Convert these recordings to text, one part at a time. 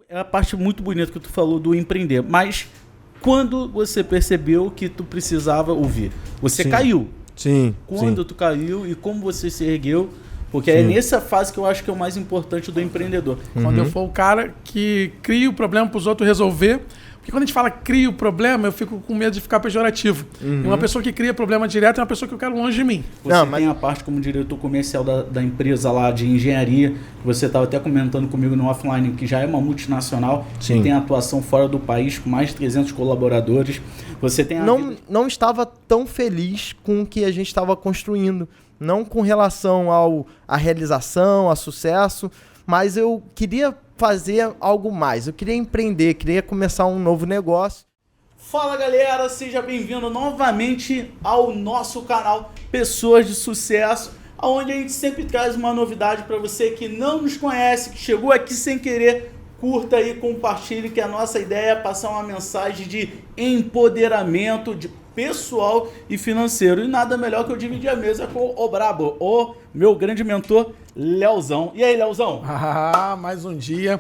É a parte muito bonita que tu falou do empreender. Mas quando você percebeu que tu precisava ouvir? Você caiu. Sim. Quando tu caiu e como você se ergueu? Porque é nessa fase que eu acho que é o mais importante do empreendedor. Quando eu for o cara que cria o problema para os outros resolver. Porque quando a gente fala cria o problema, eu fico com medo de ficar pejorativo. E uma pessoa que cria problema direto é uma pessoa que eu quero longe de mim. Você tem a parte como diretor comercial da empresa lá de engenharia, que você estava até comentando comigo no offline, que já é uma multinacional, que tem atuação fora do país, com mais de 300 colaboradores. Você tem não estava tão feliz com o que a gente estava construindo. Não com relação à realização, a sucesso, mas eu queria fazer algo mais. Eu queria empreender, queria começar um novo negócio. Fala galera, seja bem-vindo novamente ao nosso canal Pessoas de Sucesso, onde a gente sempre traz uma novidade para você que não nos conhece, que chegou aqui sem querer. Curta aí, compartilhe, que a nossa ideia é passar uma mensagem de empoderamento de pessoal e financeiro. E nada melhor que eu dividir a mesa com o Brabo, o meu grande mentor, Leozão. E aí, Leozão? Mais um dia.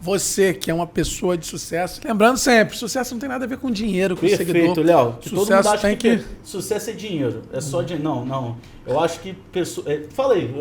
Você que é uma pessoa de sucesso. Lembrando sempre, sucesso não tem nada a ver com dinheiro, com seguidor. Perfeito, Léo. Sucesso todo mundo acha tem que... Sucesso é dinheiro. É só dinheiro. Não. Eu acho que... Falei.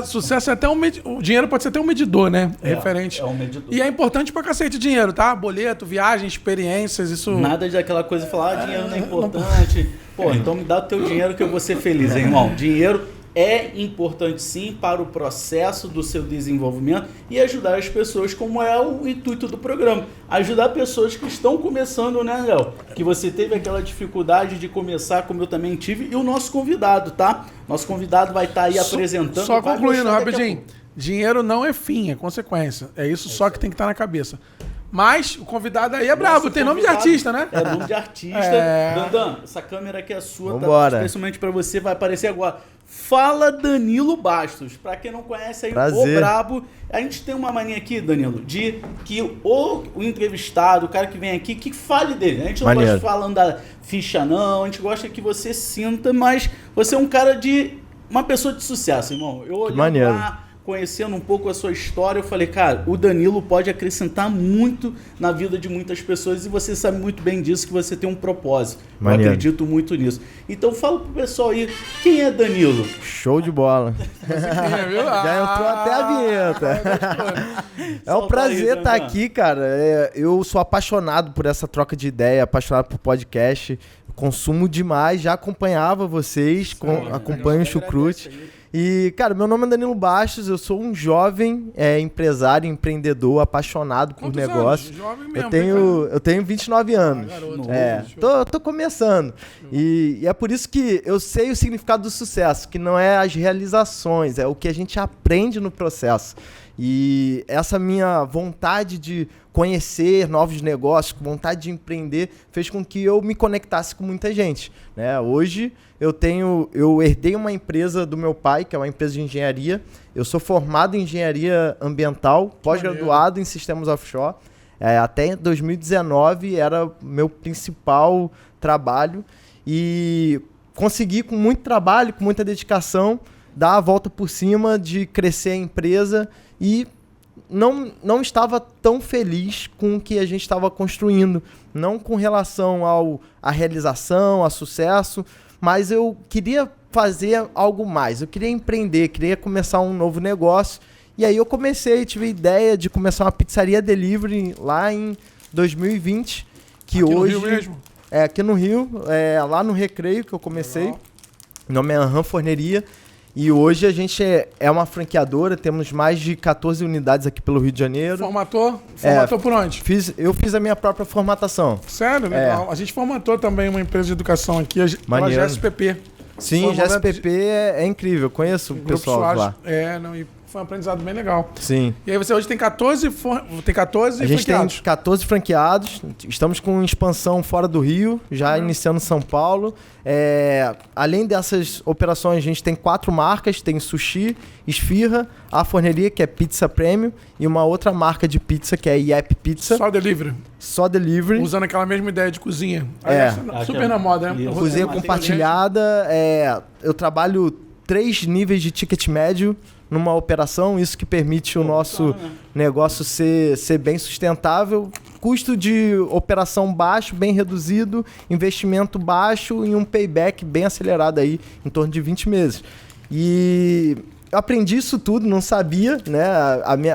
Sucesso é até o dinheiro pode ser até um medidor, né? Referente. É um medidor. E é importante pra cacete dinheiro, tá? Boleto, viagem, experiências, isso... Nada daquela coisa de falar, dinheiro não é importante. Pô, então me dá o teu dinheiro que eu vou ser feliz, hein, irmão? Dinheiro é importante sim para o processo do seu desenvolvimento e ajudar as pessoas, como é o intuito do programa. Ajudar pessoas que estão começando, né, Léo? Que você teve aquela dificuldade de começar, como eu também tive, e o nosso convidado, tá? Nosso convidado vai estar aí apresentando. Só concluindo rapidinho, dinheiro não é fim, é consequência. É isso só que tem que estar na cabeça. Mas o convidado aí é brabo, tem nome de artista, né? É nome de artista. Dandan, essa câmera aqui é sua, Vambora. Tá? Especialmente pra você, vai aparecer agora. Fala Danilo Bastos. Pra quem não conhece aí, Prazer. O Brabo. A gente tem uma mania aqui, Danilo, de que o entrevistado, o cara que vem aqui, que fale dele. A gente não gosta de falando da ficha, não. A gente gosta que você sinta, mas você é um cara de... uma pessoa de sucesso, irmão. Eu olhei lá, conhecendo um pouco a sua história, eu falei, cara, o Danilo pode acrescentar muito na vida de muitas pessoas e você sabe muito bem disso, que você tem um propósito. Maneiro. Eu acredito muito nisso. Então fala pro pessoal aí, quem é Danilo? Show de bola. Já entrou até a vinheta. É um prazer estar aqui, cara. Eu sou apaixonado por essa troca de ideia, apaixonado por podcast. Consumo demais, já acompanhava vocês, acompanho o Chucrute. E, cara, meu nome é Danilo Bastos, eu sou um jovem empresário, empreendedor, apaixonado por negócio. Jovem mesmo, eu tenho 29 anos. Tô começando. E é por isso que eu sei o significado do sucesso, que não é as realizações, é o que a gente aprende no processo. E essa minha vontade de conhecer novos negócios, vontade de empreender, fez com que eu me conectasse com muita gente, né? Hoje eu herdei uma empresa do meu pai, que é uma empresa de engenharia. Eu sou formado em engenharia ambiental, pós-graduado em sistemas offshore. Até 2019 era meu principal trabalho e consegui, com muito trabalho, com muita dedicação, dar a volta por cima de crescer a empresa e não estava tão feliz com o que a gente estava construindo, não com relação à realização, a sucesso, mas eu queria fazer algo mais, eu queria empreender, queria começar um novo negócio. E aí eu tive a ideia de começar uma pizzaria delivery lá em 2020, que aqui hoje... no Rio mesmo? Aqui no Rio, lá no Recreio que eu comecei. Legal. O nome é Aham Forneria. E hoje a gente é uma franqueadora, temos mais de 14 unidades aqui pelo Rio de Janeiro. Formatou por onde? Eu fiz a minha própria formatação. Sério? Legal. A gente formatou também uma empresa de educação aqui, a GSPP. Sim, GSPP é incrível, eu conheço o pessoal lá. E foi um aprendizado bem legal. Sim. E aí você hoje tem 14 franqueados? A gente tem 14 franqueados, estamos com expansão fora do Rio, já iniciando São Paulo. Além dessas operações, a gente tem 4 marcas, tem Sushi, Esfirra, a Forneria, que é Pizza Premium, e uma outra marca de pizza, que é Yep Pizza. Só delivery. Só delivery. Usando aquela mesma ideia de cozinha. Super na moda, né? Cozinha compartilhada. Eu trabalho 3 níveis de ticket médio numa operação, isso que permite o nosso negócio ser bem sustentável. Custo de operação baixo, bem reduzido, investimento baixo e um payback bem acelerado aí, em torno de 20 meses. E eu aprendi isso tudo, não sabia, né?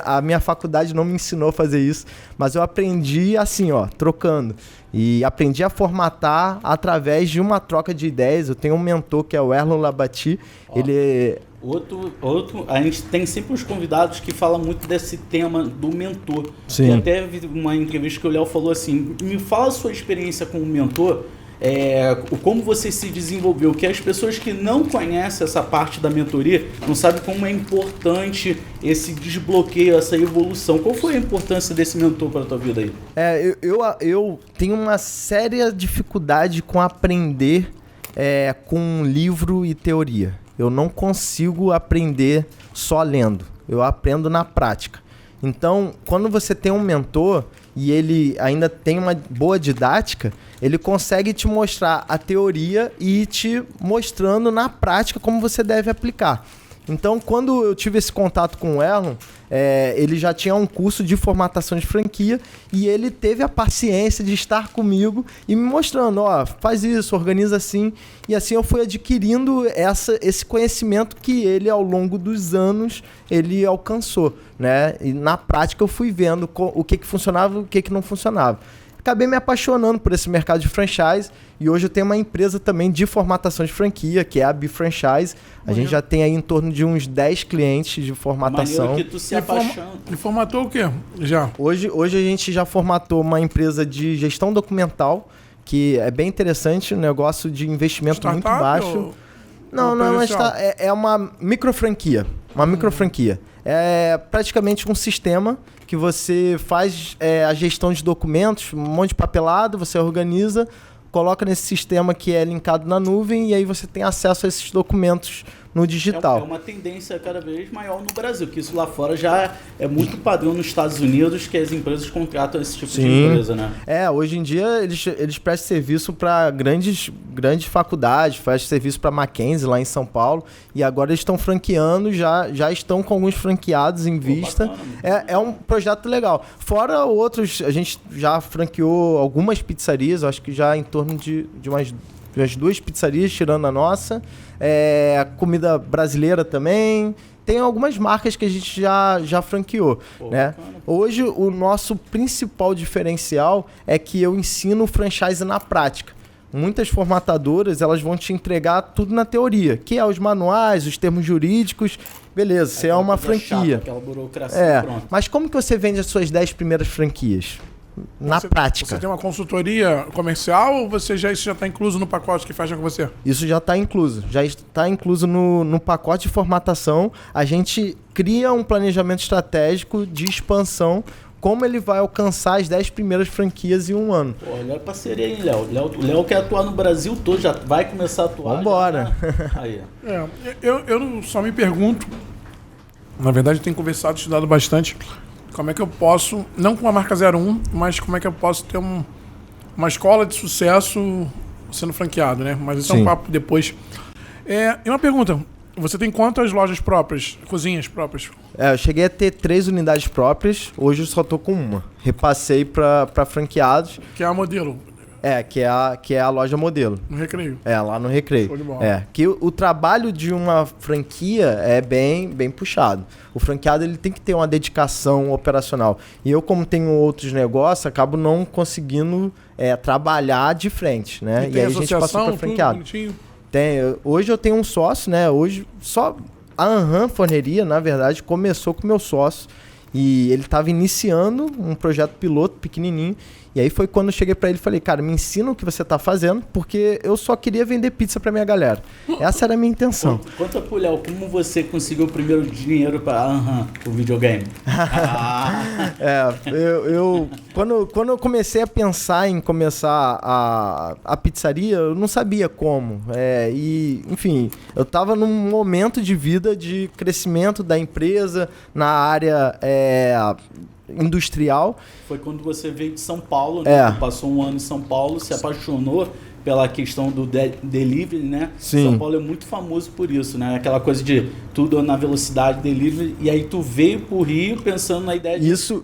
A minha faculdade não me ensinou a fazer isso, mas eu aprendi assim, ó, trocando. E aprendi a formatar através de uma troca de ideias. Eu tenho um mentor que é o Erlon Labati. Ele a gente tem sempre os convidados que falam muito desse tema do mentor. Sim. E até vi uma entrevista que o Léo falou assim, me fala a sua experiência com o mentor, como você se desenvolveu, que as pessoas que não conhecem essa parte da mentoria não sabem como é importante esse desbloqueio, essa evolução. Qual foi a importância desse mentor para a tua vida aí? Eu tenho uma séria dificuldade com aprender com livro e teoria. Eu não consigo aprender só lendo, eu aprendo na prática. Então, quando você tem um mentor e ele ainda tem uma boa didática, ele consegue te mostrar a teoria e te mostrando na prática como você deve aplicar. Então, quando eu tive esse contato com o Erlon, ele já tinha um curso de formatação de franquia e ele teve a paciência de estar comigo e me mostrando, ó, faz isso, organiza assim. E assim eu fui adquirindo esse conhecimento que ele, ao longo dos anos, ele alcançou, né? E na prática eu fui vendo o que funcionava e o que não funcionava. Acabei me apaixonando por esse mercado de franchise e hoje eu tenho uma empresa também de formatação de franquia, que é a B-Franchise. A gente já tem aí em torno de uns 10 clientes de formatação. Maneiro que tu se apaixona. E formatou o quê? Já? Hoje a gente já formatou uma empresa de gestão documental, que é bem interessante, um negócio de investimento Startup muito baixo. Não, mas é uma microfranquia. Uma microfranquia. É praticamente um sistema que você faz a gestão de documentos, um monte de papelado, você organiza, coloca nesse sistema que é linkado na nuvem e aí você tem acesso a esses documentos no digital. É uma tendência cada vez maior no Brasil, que isso lá fora já é muito padrão nos Estados Unidos, que as empresas contratam esse tipo de empresa, né? Hoje em dia eles prestam serviço para grandes faculdades, fazem serviço para Mackenzie lá em São Paulo e agora eles estão franqueando, já estão com alguns franqueados em vista. Bacana, é um projeto legal. Fora outros, a gente já franqueou algumas pizzarias, acho que já em torno de umas 2 pizzarias, tirando a nossa. Comida brasileira também. Tem algumas marcas que a gente já franqueou, né? Hoje, o nosso principal diferencial é que eu ensino franchise na prática. Muitas formatadoras, elas vão te entregar tudo na teoria, que é os manuais, os termos jurídicos. Beleza, você é uma franquia. Aquela burocracia pronta. Mas como que você vende as suas 10 primeiras franquias? Na prática. Você tem uma consultoria comercial ou isso já está incluso no pacote que fecha com você? Isso já está incluso. Já está incluso no pacote de formatação. A gente cria um planejamento estratégico de expansão, como ele vai alcançar as 10 primeiras franquias em um ano. Pô, olha a parceria aí, Léo. O Léo quer atuar no Brasil todo, já vai começar a atuar. Vambora. Aí. Eu só me pergunto, na verdade eu tenho conversado, estudado bastante, como é que eu posso, não com a marca 01, mas como é que eu posso ter uma escola de sucesso sendo franqueado, né? Mas isso é um papo depois. E uma pergunta, você tem quantas lojas próprias, cozinhas próprias? Eu cheguei a ter 3 unidades próprias, hoje eu só tô com uma. Repassei para franqueados. Que é a modelo. Que é a loja modelo. No Recreio. Lá no Recreio. Show de bola. Que o trabalho de uma franquia é bem puxado. O franqueado ele tem que ter uma dedicação operacional. E eu, como tenho outros negócios, acabo não conseguindo trabalhar de frente, né? E aí a gente passou para franqueado. Hoje eu tenho um sócio, né? Hoje só a Anhan Forneria, na verdade, começou com o meu sócio. E ele estava iniciando um projeto piloto pequenininho. E aí foi quando eu cheguei para ele e falei, cara, me ensina o que você tá fazendo, porque eu só queria vender pizza para minha galera. Essa era a minha intenção. Conta pro Léo, como você conseguiu o primeiro dinheiro para o videogame? Quando eu comecei a pensar em começar a pizzaria, eu não sabia como. Enfim, eu estava num momento de vida de crescimento da empresa na área industrial. Foi quando você veio de São Paulo, né? Passou um ano em São Paulo, se apaixonou pela questão do delivery, né? Sim. São Paulo é muito famoso por isso, né? Aquela coisa de tudo na velocidade, delivery, e aí tu veio pro Rio pensando na ideia de Isso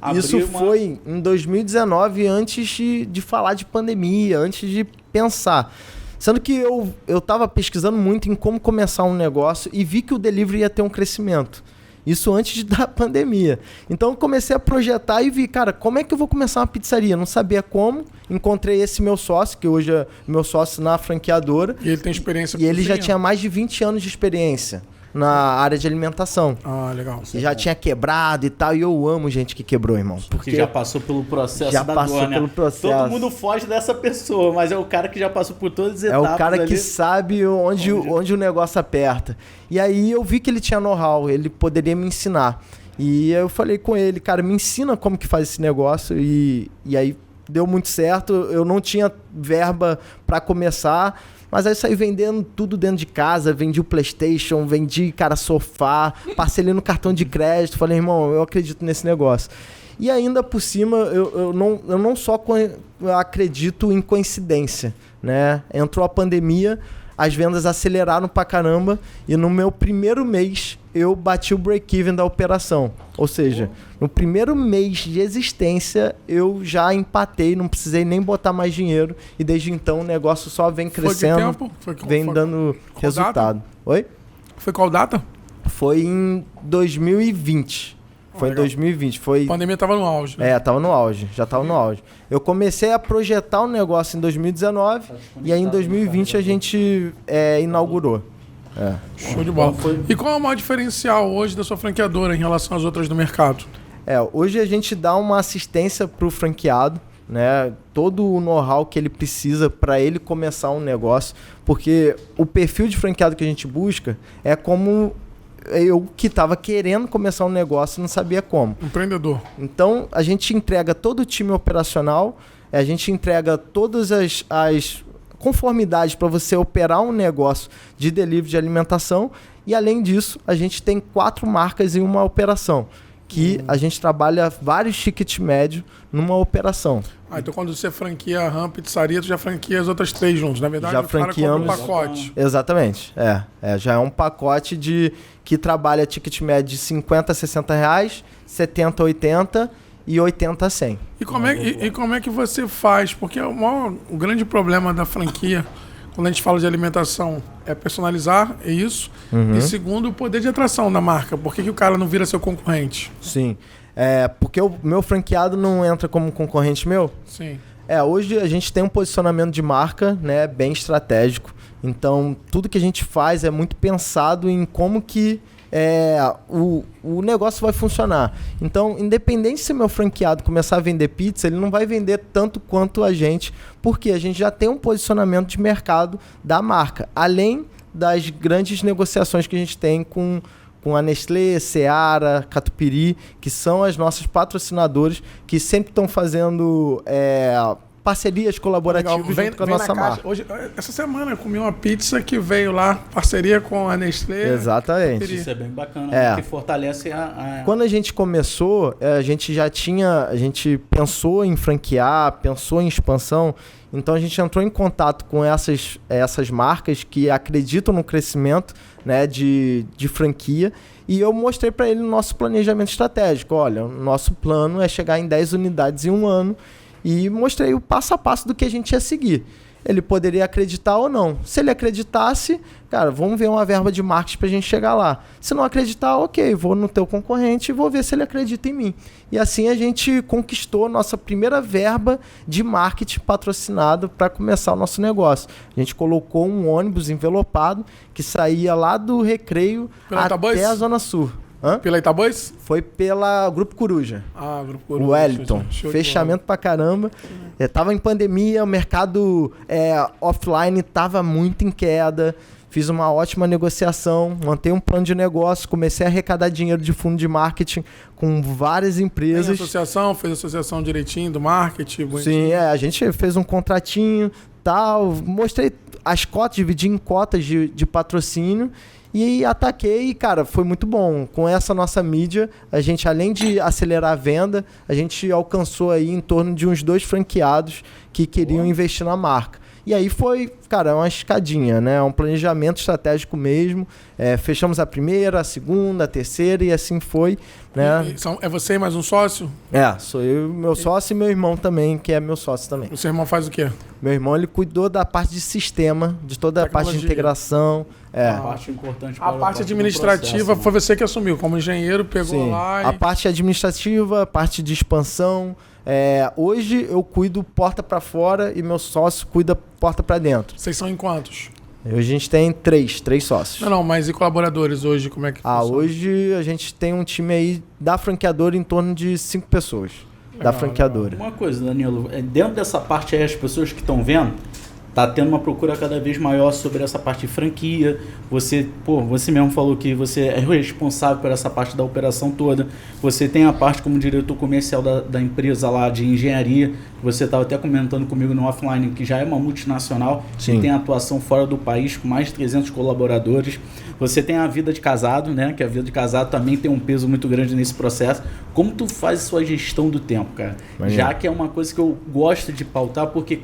foi em 2019, antes de falar de pandemia, antes de pensar. Sendo que eu tava pesquisando muito em como começar um negócio e vi que o delivery ia ter um crescimento. Isso antes da pandemia. Então eu comecei a projetar e vi, cara, como é que eu vou começar uma pizzaria? Não sabia como. Encontrei esse meu sócio, que hoje é meu sócio na franqueadora. E ele tem experiência com E ele já cozinha? tinha mais de 20 anos de experiência na área de alimentação. Ah, legal. E já tinha quebrado e tal. E eu amo gente que quebrou, irmão. Porque já passou pelo processo já da passou dor, né? pelo processo. Todo mundo foge dessa pessoa, mas é o cara que já passou por todas as É etapas. o cara que ali. sabe onde o negócio aperta. E aí eu vi que ele tinha know-how, ele poderia me ensinar. E eu falei com ele, cara, me ensina como que faz esse negócio. E aí deu muito certo. Eu não tinha verba para começar, mas aí saí vendendo tudo dentro de casa. Vendi o PlayStation, vendi, cara, sofá, parcelei no cartão de crédito. Falei, irmão, eu acredito nesse negócio. E ainda por cima, eu não só acredito em coincidência, né? Entrou a pandemia, as vendas aceleraram pra caramba e no meu primeiro mês eu bati o break-even da operação. Ou seja, no primeiro mês de existência eu já empatei, não precisei nem botar mais dinheiro e desde então o negócio só vem crescendo, vem dando resultado. Data? Oi? Foi qual data? Foi em 2020. Foi em 2020. A pandemia tava no auge, né? Tava no auge, já tava no auge. Eu comecei a projetar o negócio em 2019 e aí em 2020 a gente inaugurou. Show de bola. E qual é o maior diferencial hoje da sua franqueadora em relação às outras do mercado? Hoje a gente dá uma assistência pro franqueado, né? Todo o know-how que ele precisa para ele começar um negócio, porque o perfil de franqueado que a gente busca é como eu que estava querendo começar um negócio e não sabia como. Empreendedor. Então, a gente entrega todo o time operacional, a gente entrega todas as conformidades para você operar um negócio de delivery de alimentação e, além disso, a gente tem 4 marcas em uma operação, que a gente trabalha vários tickets médios numa operação. Então quando você franquia a RAM Pizzaria, tu já franquia as outras 3 juntos. Na verdade, já o cara franqueamos compra um pacote. Exatamente. Já é um pacote que trabalha ticket médio de 50 a 60 reais, 70 a 80 e 80 a 100. E como é que você faz? Porque o grande problema da franquia, quando a gente fala de alimentação, é personalizar, é isso. E segundo, o poder de atração da marca. Por que o cara não vira seu concorrente? Sim. Porque o meu franqueado não entra como concorrente meu? Sim. Hoje a gente tem um posicionamento de marca, né, bem estratégico. Então, tudo que a gente faz é muito pensado em como que o negócio vai funcionar. Então, independente se meu franqueado começar a vender pizza, ele não vai vender tanto quanto a gente, porque a gente já tem um posicionamento de mercado da marca, além das grandes negociações que a gente tem com a Nestlé, Seara, Catupiry, que são as nossas patrocinadores, que sempre estão fazendo parcerias colaborativas junto com a nossa marca. Hoje, essa semana eu comi uma pizza que veio lá, parceria com a Nestlé. Exatamente. Isso é bem bacana, porque fortalece Quando a gente começou, a gente pensou em franquear, pensou em expansão, então a gente entrou em contato com essas marcas que acreditam no crescimento, né, de franquia, e eu mostrei para ele o nosso planejamento estratégico. Olha, o nosso plano é chegar em 10 unidades em um ano, e mostrei o passo a passo do que a gente ia seguir. Ele poderia acreditar ou não. Se ele acreditasse, cara, vamos ver uma verba de marketing pra gente chegar lá. Se não acreditar, ok, vou no teu concorrente e vou ver se ele acredita em mim. E assim a gente conquistou nossa primeira verba de marketing patrocinado para começar o nosso negócio. A gente colocou um ônibus envelopado que saía lá do Recreio até a Zona Sul. Pela Itabois? Foi pela Grupo Coruja. Grupo Coruja. O Wellington. Fechamento pra caramba. Tava em pandemia, o mercado offline tava muito em queda. Fiz uma ótima negociação, montei um plano de negócio, comecei a arrecadar dinheiro de fundo de marketing com várias empresas. Fez associação direitinho do marketing? Sim, a gente fez um contratinho, tal. Mostrei as cotas, dividi em cotas de patrocínio. E ataquei e, cara, foi muito bom. Com essa nossa mídia, a gente, além de acelerar a venda, a gente alcançou aí em torno de uns 2 franqueados que queriam investir na marca. E aí foi, cara, uma escadinha, né? Um planejamento estratégico mesmo. Fechamos a primeira, a segunda, a terceira e assim foi, né? É você e mais um sócio? Sou eu, meu sócio e meu irmão também, que é meu sócio também. O seu irmão faz o quê? Meu irmão, ele cuidou da parte de sistema, de toda a parte de integração. A parte importante. A parte administrativa foi você que assumiu, como engenheiro, pegou lá. A parte administrativa, a parte de expansão. Hoje eu cuido porta para fora e meu sócio cuida porta para dentro. Vocês são em quantos? Hoje a gente tem três sócios. Não, mas e colaboradores hoje, como é que funciona? Hoje a gente tem um time aí da franqueadora em torno de 5 pessoas. Legal, da franqueadora. Legal. Uma coisa, Danilo, dentro dessa parte aí, as pessoas que estão vendo, tá tendo uma procura cada vez maior sobre essa parte de franquia. Você mesmo falou que você é responsável por essa parte da operação toda. Você tem a parte como diretor comercial da empresa lá de engenharia. Você estava até comentando comigo no offline que já é uma multinacional. Sim. Que tem atuação fora do país com mais de 300 colaboradores. Você tem a vida de casado, né? Que a vida de casado também tem um peso muito grande nesse processo. Como tu faz a sua gestão do tempo, cara? Já que é uma coisa que eu gosto de pautar, porque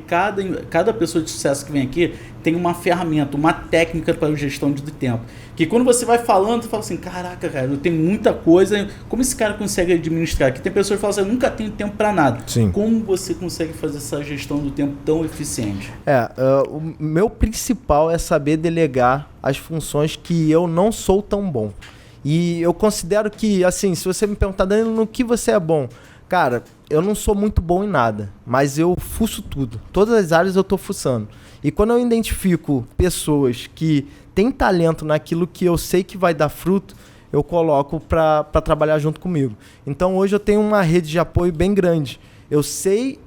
cada pessoa de sucesso que vem aqui tem uma ferramenta, uma técnica para a gestão do tempo. Que quando você vai falando, você fala assim, caraca, cara, eu tenho muita coisa, como esse cara consegue administrar? Que tem pessoas que falam assim, eu nunca tenho tempo para nada. Sim. Como você consegue fazer essa gestão do tempo tão eficiente? O meu principal é saber delegar as funções que eu não sou tão bom. E eu considero que, assim, se você me perguntar, Danilo, no que você é bom? Cara, eu não sou muito bom em nada, mas eu fuço tudo. Todas as áreas eu tô fuçando. E quando eu identifico pessoas que têm talento naquilo que eu sei que vai dar fruto, eu coloco para trabalhar junto comigo. Então hoje eu tenho uma rede de apoio bem grande. Eu sei,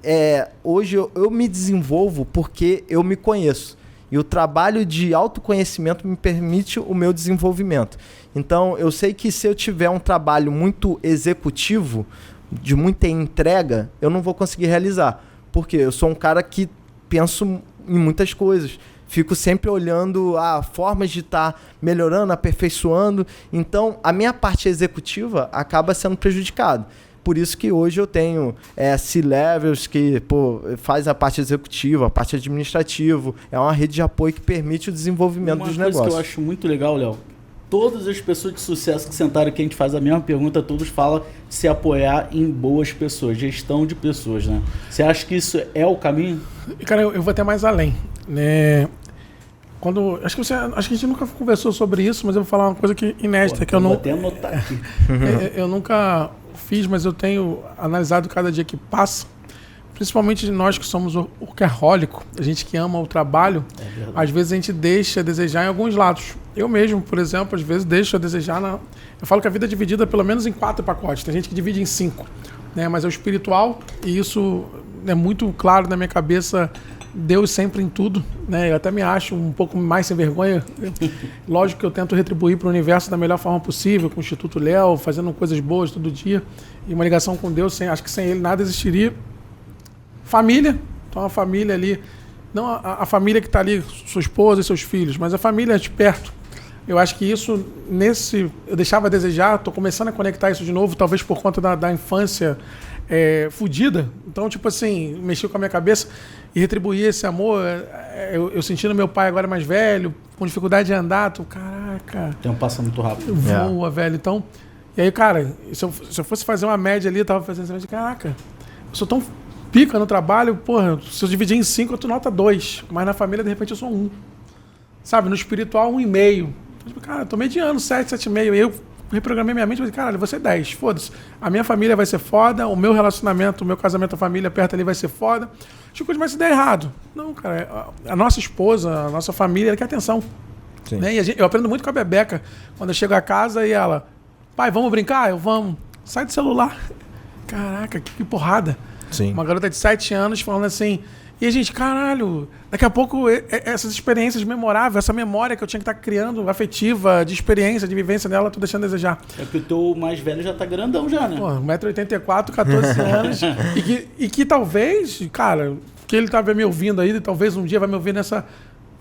hoje eu me desenvolvo porque eu me conheço. E o trabalho de autoconhecimento me permite o meu desenvolvimento. Então eu sei que se eu tiver um trabalho muito executivo, de muita entrega, eu não vou conseguir realizar. Porque eu sou um cara que penso em muitas coisas. Fico sempre olhando formas de estar melhorando, aperfeiçoando. Então, a minha parte executiva acaba sendo prejudicada. Por isso que hoje eu tenho C-Levels que faz a parte executiva, a parte administrativa. É uma rede de apoio que permite o desenvolvimento dos negócios. Uma coisa que eu acho muito legal, Léo, todas as pessoas de sucesso que sentaram aqui, a gente faz a mesma pergunta, todos falam de se apoiar em boas pessoas, gestão de pessoas, né? Você acha que isso é o caminho? Cara, eu vou até mais além, né? Acho que a gente nunca conversou sobre isso, mas eu vou falar uma coisa que inédita, que eu não... Vou até anotar aqui. Eu nunca fiz, mas eu tenho analisado cada dia que passa, principalmente nós que somos workaholic, a gente que ama o trabalho, às vezes a gente deixa a desejar em alguns lados. Eu mesmo, por exemplo, às vezes deixo a desejar Eu falo que a vida é dividida pelo menos em 4 pacotes, tem gente que divide em 5, né? Mas é o espiritual, e isso é muito claro na minha cabeça, Deus sempre em tudo, né? Eu até me acho um pouco mais sem vergonha. Lógico que eu tento retribuir para o universo da melhor forma possível, com o Instituto Léo, fazendo coisas boas todo dia, e uma ligação com Deus, acho que sem ele nada existiria. Família, então a família ali, não a família que está ali, sua esposa e seus filhos, mas a família de perto. Eu acho que isso, eu deixava a desejar, estou começando a conectar isso de novo, talvez por conta da infância fudida. Então, tipo assim, mexeu com a minha cabeça e retribuir esse amor. Eu sentindo meu pai agora mais velho, com dificuldade de andar, caraca. O tempo passa muito rápido. Voa, velho. Então, e aí, cara, se eu fosse fazer uma média ali, eu tava fazendo essa média, caraca, eu sou tão pica no trabalho, porra, se eu dividir em 5, eu tô nota 2, mas na família, de repente, eu sou 1. Sabe, no espiritual, 1,5. Cara, eu tô mediano, 7, 7,5. Eu reprogramei minha mente e falei, caralho, você 10, foda-se. A minha família vai ser foda, o meu relacionamento, o meu casamento, a família perto ali vai ser foda. Chico, mas se der errado. Não, cara, a nossa esposa, a nossa família, ela quer atenção. Né? E eu aprendo muito com a Bebeca, quando eu chego a casa e ela, pai, vamos brincar? Eu, vamos. Sai do celular. Caraca, que porrada. Sim. Uma garota de 7 anos falando assim, e a gente, caralho, daqui a pouco essas experiências memoráveis, essa memória que eu tinha que estar criando, afetiva, de experiência, de vivência dela, tô deixando a desejar. É que o teu mais velho já tá grandão já, né? Pô, 1,84 m, 14 anos. e que talvez, cara, que ele tava me ouvindo aí, talvez um dia vai me ouvir nessa...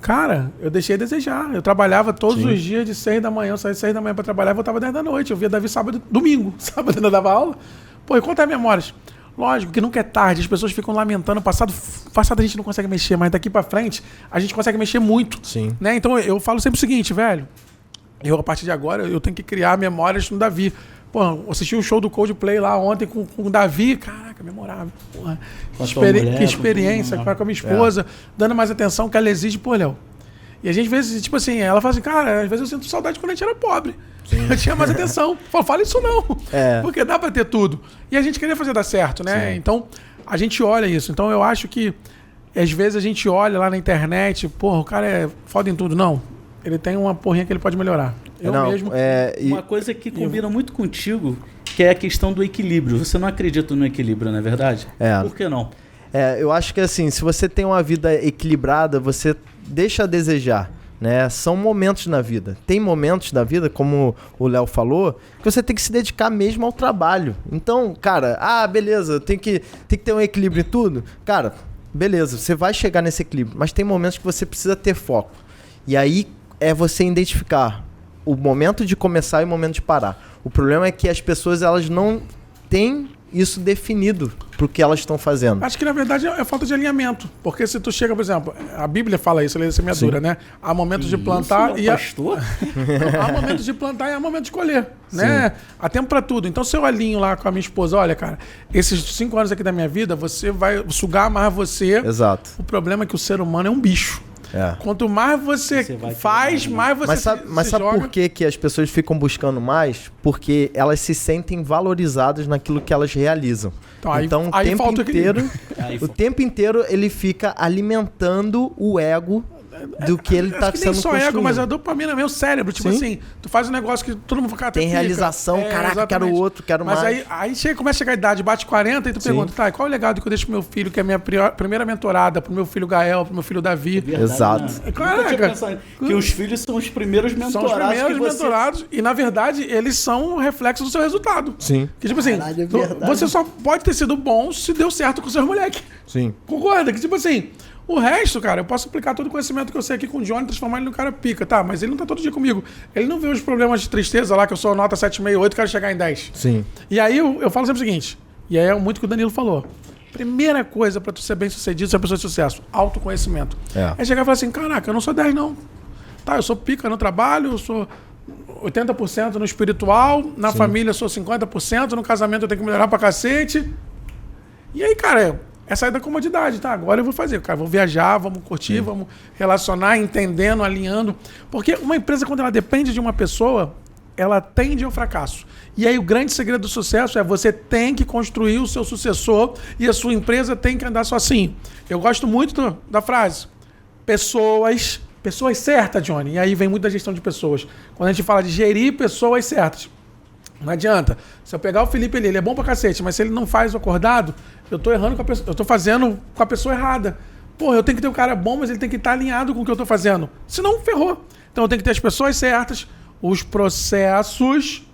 Cara, eu deixei a desejar. Eu trabalhava todos os dias de 6 da manhã, eu saía de 6 da manhã pra trabalhar e voltava 10 da noite. Eu via Davi sábado, domingo. Sábado ainda dava aula. Pô, e conta as memórias. Lógico que nunca é tarde, as pessoas ficam lamentando, passado a gente não consegue mexer, mas daqui pra frente a gente consegue mexer muito. Sim. Né? Então eu falo sempre o seguinte, velho, a partir de agora, eu tenho que criar memórias no Davi. Pô, eu assisti o show do Coldplay lá ontem com o Davi, caraca, memorável. Porra, que experiência com a minha esposa, dando mais atenção que ela exige, pô, Léo. E a gente, às vezes, tipo assim, ela fala assim, cara, às vezes eu sinto saudade quando a gente era pobre. Sim. Eu tinha mais atenção. Fala isso não. Porque dá pra ter tudo. E a gente queria fazer dar certo, né? Sim. Então, a gente olha isso. Então, eu acho que, às vezes, a gente olha lá na internet, porra, o cara é foda em tudo. Não. Ele tem uma porrinha que ele pode melhorar. Uma coisa que combina muito contigo, que é a questão do equilíbrio. Você não acredita no equilíbrio, não é verdade? Por que não? Eu acho que assim, se você tem uma vida equilibrada, você deixa a desejar, né? São momentos na vida. Tem momentos na vida, como o Léo falou, que você tem que se dedicar mesmo ao trabalho. Então, cara, beleza, tem que ter um equilíbrio em tudo. Cara, beleza, você vai chegar nesse equilíbrio, mas tem momentos que você precisa ter foco. E aí é você identificar o momento de começar e o momento de parar. O problema é que as pessoas, elas não têm isso definido pro que elas estão fazendo. Acho que, na verdade, é falta de alinhamento. Porque se tu chega, por exemplo, a Bíblia fala isso, a lei da semeadura, né? Há momentos de plantar e há momentos de plantar e há momentos de colher, né? Há tempo pra tudo. Então, se eu alinho lá com a minha esposa, olha, cara, esses 5 anos aqui da minha vida, você vai sugar mais você. Exato. O problema é que o ser humano é um bicho. Quanto mais você faz, mais você Mas sabe por que as pessoas ficam buscando mais? Porque elas se sentem valorizadas naquilo que elas realizam. Então o tempo inteiro ele fica alimentando o ego do que ele tá sendo construído. Não só ego, mas a dopamina mesmo, o cérebro. Tipo assim, tu faz um negócio que todo mundo fica... Tem realização, caraca, quero outro, quero mais. Mas aí começa a chegar a idade, bate 40 e tu pergunta, qual é o legado que eu deixo pro meu filho, que é a minha primeira mentorada, pro meu filho Gael, pro meu filho Davi. Verdade, exato. Caraca. Que os filhos são os primeiros mentorados. São os primeiros mentorados e, na verdade, eles são um reflexo do seu resultado. Sim. Que tipo assim, você só pode ter sido bom se deu certo com os seus moleques. Sim. Concorda? Que tipo assim... O resto, cara, eu posso aplicar todo o conhecimento que eu sei aqui com o Johnny e transformar ele no cara pica. Tá, mas ele não tá todo dia comigo. Ele não vê os problemas de tristeza lá, que eu sou nota 7,68 e quero chegar em 10. Sim. E aí eu falo sempre o seguinte, e aí é muito que o Danilo falou. Primeira coisa pra tu ser bem sucedido, ser uma pessoa de sucesso, autoconhecimento. É chegar e falar assim, caraca, eu não sou 10 não. Tá, eu sou pica no trabalho, eu sou 80% no espiritual, na família eu sou 50%, no casamento eu tenho que melhorar pra cacete. E aí, cara... É sair da comodidade, tá? Agora eu vou fazer, cara. Vou viajar, vamos curtir, vamos relacionar, entendendo, alinhando. Porque uma empresa, quando ela depende de uma pessoa, ela tende ao fracasso. E aí o grande segredo do sucesso é você tem que construir o seu sucessor e a sua empresa tem que andar sozinho. Eu gosto muito da frase. Pessoas certas, Johnny. E aí vem muito da gestão de pessoas. Quando a gente fala de gerir pessoas certas. Não adianta. Se eu pegar o Felipe ali, ele é bom pra cacete, mas se ele não faz o acordado, eu tô errando com a pessoa, eu tô fazendo com a pessoa errada. Pô, eu tenho que ter um cara bom, mas ele tem que estar alinhado com o que eu tô fazendo. Senão, ferrou. Então eu tenho que ter as pessoas certas, os processos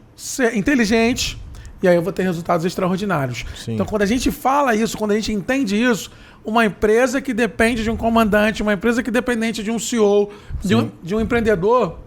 inteligentes, e aí eu vou ter resultados extraordinários. Sim. Então quando a gente fala isso, quando a gente entende isso, uma empresa que depende de um comandante, uma empresa que depende de um CEO, de um empreendedor,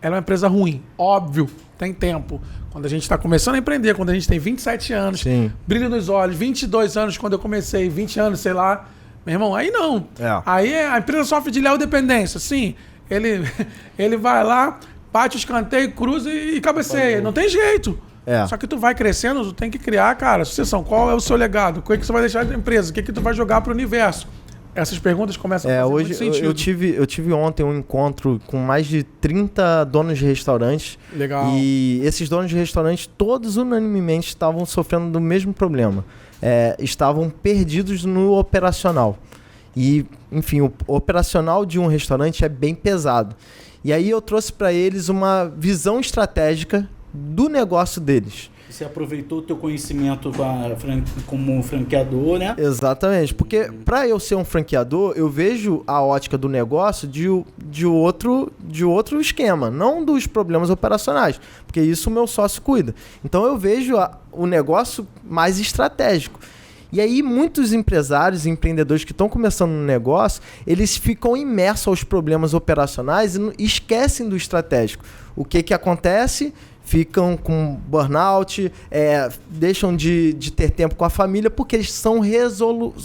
ela é uma empresa ruim. Óbvio, tem tempo. Quando a gente está começando a empreender, quando a gente tem 27 anos, brilho nos olhos, 22 anos quando eu comecei, 20 anos, sei lá, meu irmão, aí não. Aí a empresa sofre de leal dependência. Sim, ele vai lá, bate o escanteio, cruza e cabeceia. Não tem jeito. Só que tu vai crescendo, tu tem que criar, cara, sucessão. Qual é o seu legado? O que você vai deixar da empresa? O que tu vai jogar para o universo? Essas perguntas começam a fazer muito sentido. Eu tive ontem um encontro com mais de 30 donos de restaurantes. Legal. E esses donos de restaurantes, todos unanimemente, estavam sofrendo do mesmo problema. Estavam perdidos no operacional. E, enfim, o operacional de um restaurante é bem pesado. E aí eu trouxe para eles uma visão estratégica do negócio deles. Você aproveitou o teu conhecimento como franqueador, né? Exatamente, porque para eu ser um franqueador, eu vejo a ótica do negócio de outro esquema, não dos problemas operacionais, porque isso o meu sócio cuida. Então eu vejo o negócio mais estratégico. E aí muitos empresários e empreendedores que estão começando no negócio, eles ficam imersos aos problemas operacionais e esquecem do estratégico. O que acontece? ficam com burnout, deixam de ter tempo com a família porque eles são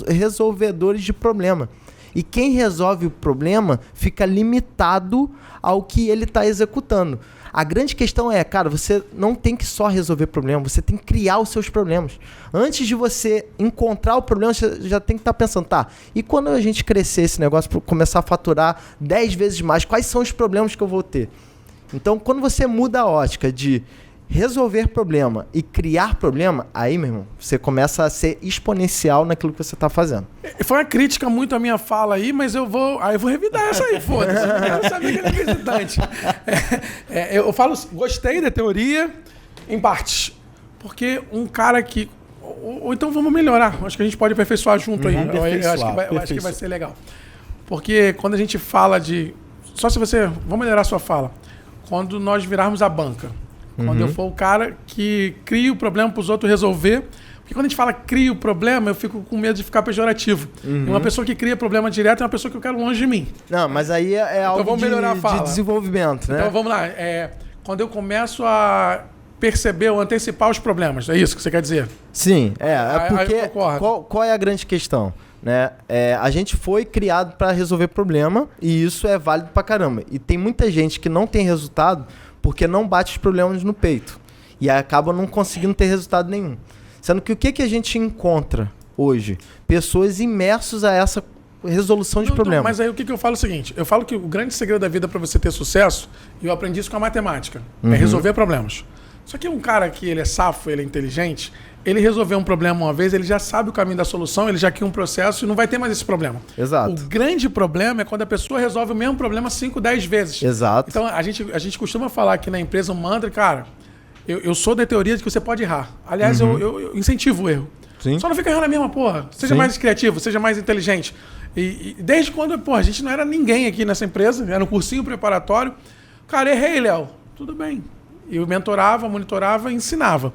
resolvedores de problema. E quem resolve o problema fica limitado ao que ele está executando. A grande questão é, cara, você não tem que só resolver problema, você tem que criar os seus problemas. Antes de você encontrar o problema, você já tem que estar pensando, tá, e quando a gente crescer esse negócio, começar a faturar 10 vezes mais, quais são os problemas que eu vou ter? Então, quando você muda a ótica de resolver problema e criar problema, aí, meu irmão, você começa a ser exponencial naquilo que você está fazendo. Foi uma crítica muito à minha fala aí, mas eu vou revidar essa aí, foda-se. Eu quero saber que ele é visitante. Eu falo, gostei da teoria, em partes. Porque um cara que... Ou então vamos melhorar. Acho que a gente pode aperfeiçoar junto aí. Eu acho que vai ser legal. Porque quando a gente fala de... Só se você... Vamos melhorar a sua fala. Quando nós virarmos a banca. Quando eu for o cara que cria o problema para os outros resolver. Porque quando a gente fala cria o problema, eu fico com medo de ficar pejorativo. E uma pessoa que cria problema direto é uma pessoa que eu quero longe de mim. Não, mas aí é algo vamos melhorar a fala. De desenvolvimento, né? Então vamos lá. Quando eu começo a perceber ou antecipar os problemas, é isso que você quer dizer? Sim, porque qual é a grande questão? Né? A gente foi criado para resolver problema e isso é válido pra caramba. E tem muita gente que não tem resultado porque não bate os problemas no peito. E acaba não conseguindo ter resultado nenhum. Sendo que o que a gente encontra hoje? Pessoas imersos a essa resolução de problemas. Mas aí o que eu falo é o seguinte. Eu falo que o grande segredo da vida para você ter sucesso, e eu aprendi isso com a matemática, é resolver problemas. Só que um cara que ele é safo, ele é inteligente, ele resolveu um problema uma vez, ele já sabe o caminho da solução, ele já cria um processo e não vai ter mais esse problema. Exato. O grande problema é quando a pessoa resolve o mesmo problema 5, 10 vezes. Exato. Então a gente costuma falar aqui na empresa um mantra, cara, eu sou da teoria de que você pode errar. Aliás, eu incentivo o erro. Sim. Só não fica errando a mesma porra. Seja mais criativo, seja mais inteligente. E desde quando, a gente não era ninguém aqui nessa empresa, era um cursinho preparatório. Cara, errei, Léo. Tudo bem. Eu mentorava, monitorava e ensinava.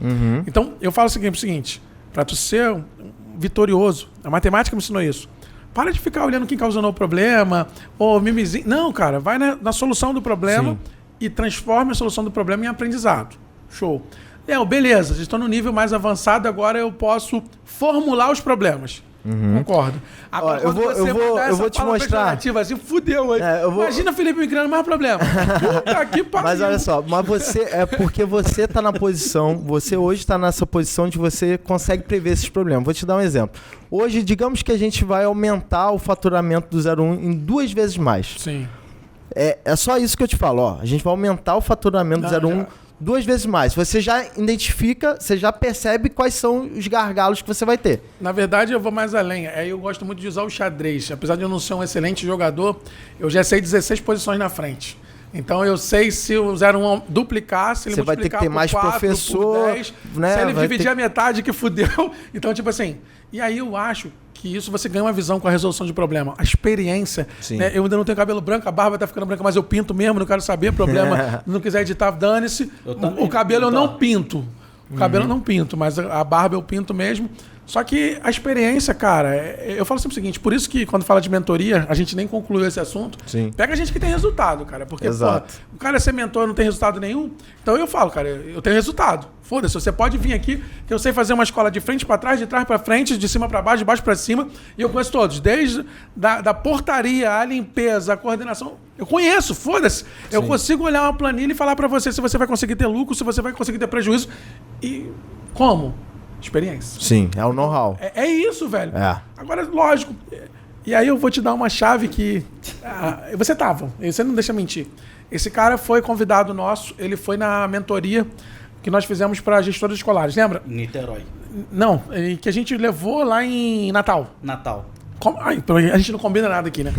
Então, eu falo o seguinte, para tu ser vitorioso, a matemática me ensinou isso. Para de ficar olhando quem causou o problema, ou mimizinho. Não, cara, vai na solução do problema e transforma a solução do problema em aprendizado. Show. Léo, beleza, já estou no nível mais avançado, agora eu posso formular os problemas. Concordo. Agora, eu vou te mostrar. Assim, fudeu aí. Imagina o Felipe me criando mais problema. Puta que pariu. Mas olha só, porque você está na posição, você hoje está nessa posição de você consegue prever esses problemas. Vou te dar um exemplo. Hoje, digamos que a gente vai aumentar o faturamento do 01 em 2 vezes mais. Sim. É só isso que eu te falo, ó. A gente vai aumentar o faturamento do 01 2 vezes mais. Você já identifica, você já percebe quais são os gargalos que você vai ter. Na verdade, eu vou mais além. Eu gosto muito de usar o xadrez. Apesar de eu não ser um excelente jogador, eu já sei 16 posições na frente. Então eu sei se o 01 duplicar, se ele você multiplicar vai ter que ter mais 4, professor, 10, né? Se ele dividir a metade, que fudeu. Então, tipo assim, e aí eu acho que isso você ganha uma visão com a resolução de problema. A experiência, né? Eu ainda não tenho cabelo branco, a barba tá ficando branca, mas eu pinto mesmo, não quero saber, problema. Não quiser editar, dane-se. O cabelo eu não pinto. O cabelo eu não pinto, mas a barba eu pinto mesmo. Só que a experiência, cara, eu falo sempre o seguinte, por isso que quando fala de mentoria, a gente nem concluiu esse assunto. Sim. Pega a gente que tem resultado, cara. Porque, porra, o cara ser mentor não tem resultado nenhum. Então eu falo, cara, eu tenho resultado. Foda-se, você pode vir aqui, que eu sei fazer uma escola de frente para trás, de trás para frente, de cima para baixo, de baixo para cima. E eu conheço todos, desde da portaria, a limpeza, a coordenação. Eu conheço, foda-se. Eu consigo olhar uma planilha e falar para você se você vai conseguir ter lucro, se você vai conseguir ter prejuízo. E como? Experiência. Sim, é o know-how. É isso, velho. Agora, lógico. E aí eu vou te dar uma chave que... você não deixa mentir. Esse cara foi convidado nosso, ele foi na mentoria que nós fizemos para gestores escolares, lembra? Niterói. Não, que a gente levou lá em Natal. A gente não combina nada aqui, né?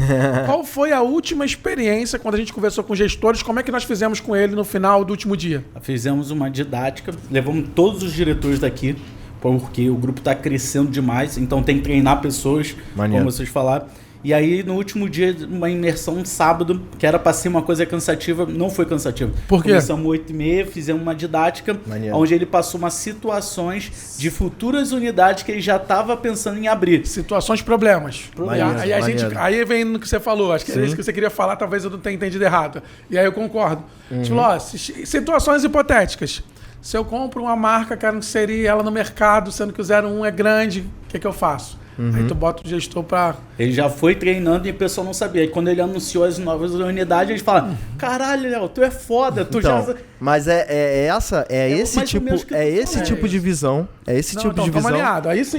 Qual foi a última experiência quando a gente conversou com gestores? Como é que nós fizemos com ele no final do último dia? Fizemos uma didática, levamos todos os diretores daqui, porque o grupo está crescendo demais, então tem que treinar pessoas, como vocês falaram. E aí, no último dia, uma imersão, um sábado, que era pra ser uma coisa cansativa, não foi cansativa. Por quê? Começamos 8h30, fizemos uma didática, Maneiro. onde ele passou umas situações de futuras unidades que ele já estava pensando em abrir. Situações, problemas. Maneiro, Aí, aí vem no que você falou, acho que é isso que você queria falar, talvez eu não tenha entendido errado. E aí eu concordo. Tipo, ó, situações hipotéticas. Se eu compro uma marca, quero inserir ela no mercado, sendo que o 01 é grande, o que eu faço? Aí tu bota o gestor pra... Ele já foi treinando e o pessoal não sabia. E quando ele anunciou as novas unidades, eles falam: caralho, Léo, tu é foda, tu então, já... Mas esse mais ou tipo, menos que tu esse falou. tipo de visão. É esse tipo de visão. Alinhado. Aí sim.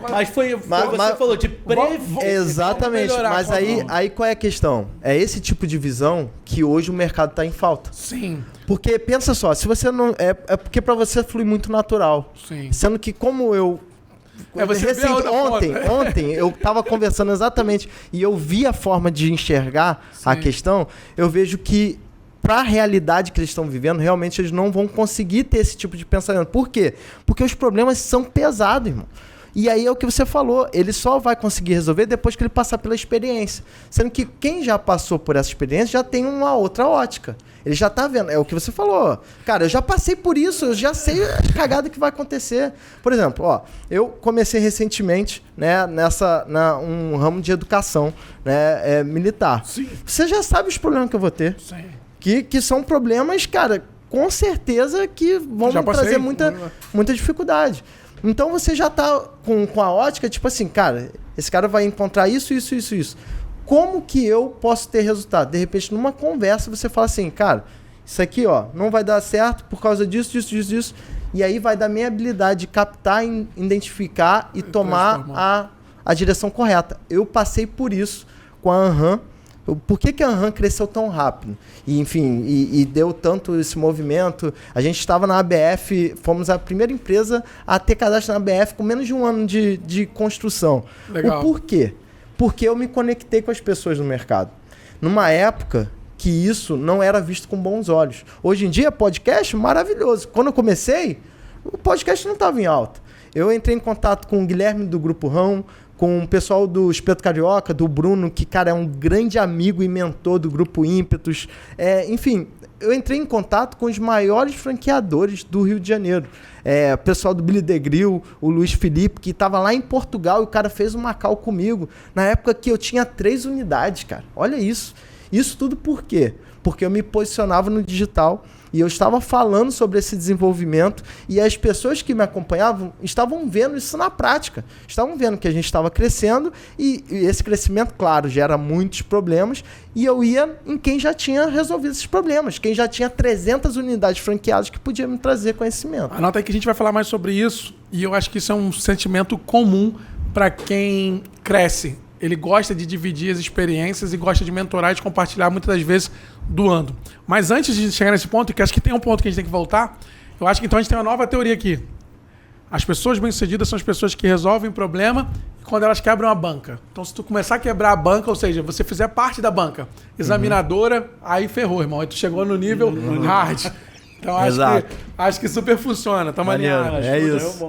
Mas foi você falou de prever. Exatamente. Mas aí qual é a questão? É esse tipo de visão que hoje o mercado está em falta. Sim. Porque pensa só, se você não é porque para você flui muito natural. Sim. Sendo que como eu ontem eu estava conversando exatamente e eu vi a forma de enxergar a questão, eu vejo que para a realidade que eles estão vivendo, realmente eles não vão conseguir ter esse tipo de pensamento. Por quê? Porque os problemas são pesados, irmão. E aí é o que você falou, ele só vai conseguir resolver depois que ele passar pela experiência. Sendo que quem já passou por essa experiência já tem uma outra ótica. Ele já tá vendo, é o que você falou. Cara, eu já passei por isso, eu já sei a cagada que vai acontecer. Por exemplo, ó, eu comecei recentemente, né, um ramo de educação, né, militar. Sim. Você já sabe os problemas que eu vou ter. Sim. Que são problemas, cara, com certeza que vão me trazer muita dificuldade. Então você já tá com a ótica, tipo assim, cara, esse cara vai encontrar isso. Como que eu posso ter resultado? De repente, numa conversa, você fala assim, cara, isso aqui, ó, não vai dar certo por causa disso. E aí vai dar minha habilidade de captar, identificar e tomar a direção correta. Eu passei por isso com a Anham. Por que a Anham cresceu tão rápido? E, enfim, e deu tanto esse movimento. A gente estava na ABF, fomos a primeira empresa a ter cadastro na ABF com menos de um ano de construção. Legal. O porquê? Porque eu me conectei com as pessoas no mercado. Numa época que isso não era visto com bons olhos. Hoje em dia, podcast, maravilhoso. Quando eu comecei, o podcast não estava em alta. Eu entrei em contato com o Guilherme do Grupo Rão, com o pessoal do Espeto Carioca, do Bruno, que, cara, é um grande amigo e mentor do Grupo Ímpetus. Enfim, eu entrei em contato com os maiores franqueadores do Rio de Janeiro. O pessoal do Billy the Grill, o Luiz Felipe, que estava lá em Portugal e o cara fez uma call comigo. Na época que eu tinha 3 unidades, cara. Olha isso. Isso tudo por quê? Porque eu me posicionava no digital e eu estava falando sobre esse desenvolvimento e as pessoas que me acompanhavam estavam vendo isso na prática. Estavam vendo que a gente estava crescendo e esse crescimento, claro, gera muitos problemas e eu ia em quem já tinha resolvido esses problemas, quem já tinha 300 unidades franqueadas que podia me trazer conhecimento. Anota aí que a gente vai falar mais sobre isso e eu acho que isso é um sentimento comum para quem cresce. Ele gosta de dividir as experiências e gosta de mentorar e de compartilhar, muitas das vezes, doando. Mas antes de chegar nesse ponto, que acho que tem um ponto que a gente tem que voltar, eu acho que então a gente tem uma nova teoria aqui. As pessoas bem-sucedidas são as pessoas que resolvem o problema e quando elas quebram a banca. Então, se tu começar a quebrar a banca, ou seja, você fizer parte da banca, examinadora, aí ferrou, irmão. Aí tu chegou no nível hard. Então, acho que super funciona. Tá maneiro.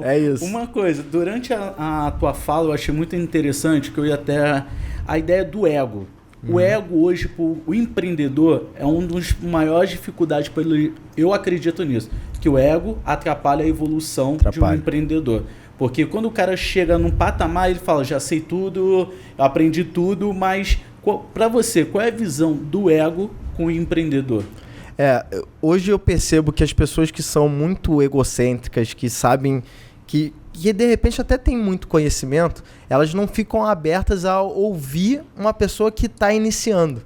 É isso. Uma coisa, durante a tua fala, eu achei muito interessante que eu ia até... A ideia do ego. O ego hoje, o empreendedor, é um dos maiores dificuldades para ele. Eu acredito nisso. Que o ego atrapalha a evolução de um empreendedor. Porque quando o cara chega num patamar, ele fala, já sei tudo, eu aprendi tudo, mas para você, qual é a visão do ego com o empreendedor? Hoje eu percebo que as pessoas que são muito egocêntricas, que sabem que de repente até tem muito conhecimento, elas não ficam abertas a ouvir uma pessoa que está iniciando.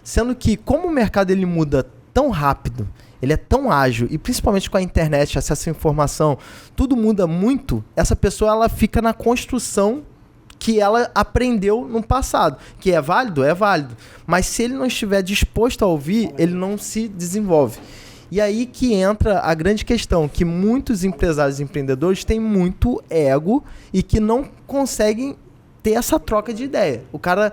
Sendo que como o mercado ele muda tão rápido, ele é tão ágil, e principalmente com a internet, acesso à informação, tudo muda muito, essa pessoa ela fica na construção que ela aprendeu no passado. Que é válido? É válido. Mas se ele não estiver disposto a ouvir, ele não se desenvolve. E aí que entra a grande questão, que muitos empresários e empreendedores têm muito ego e que não conseguem ter essa troca de ideia. O cara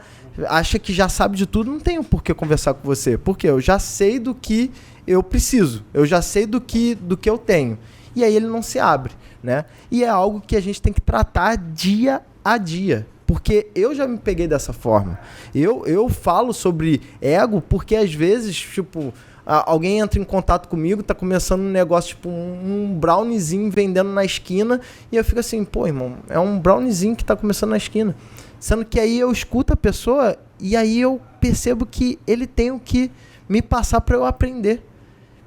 acha que já sabe de tudo, não tenho por que conversar com você. Porque eu já sei do que eu preciso, eu já sei do que eu tenho. E aí ele não se abre, né? E é algo que a gente tem que tratar dia a dia. porque eu já me peguei dessa forma. Eu falo sobre ego porque às vezes, tipo, alguém entra em contato comigo, tá começando um negócio, tipo, um browniezinho vendendo na esquina, e eu fico assim, pô, irmão, é um browniezinho que tá começando na esquina. Sendo que aí eu escuto a pessoa e aí eu percebo que ele tem o que me passar para eu aprender.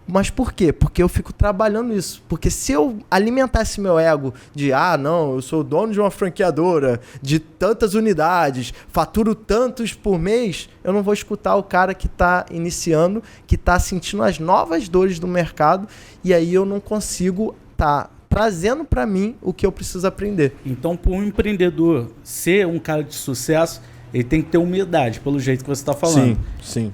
Mas por quê? Porque eu fico trabalhando isso. Porque se eu alimentasse meu ego de, não, eu sou dono de uma franqueadora de tantas unidades, faturo tantos por mês, eu não vou escutar o cara que está iniciando, que está sentindo as novas dores do mercado, e aí eu não consigo estar trazendo para mim o que eu preciso aprender. Então, para um empreendedor ser um cara de sucesso, ele tem que ter humildade, pelo jeito que você está falando. Sim.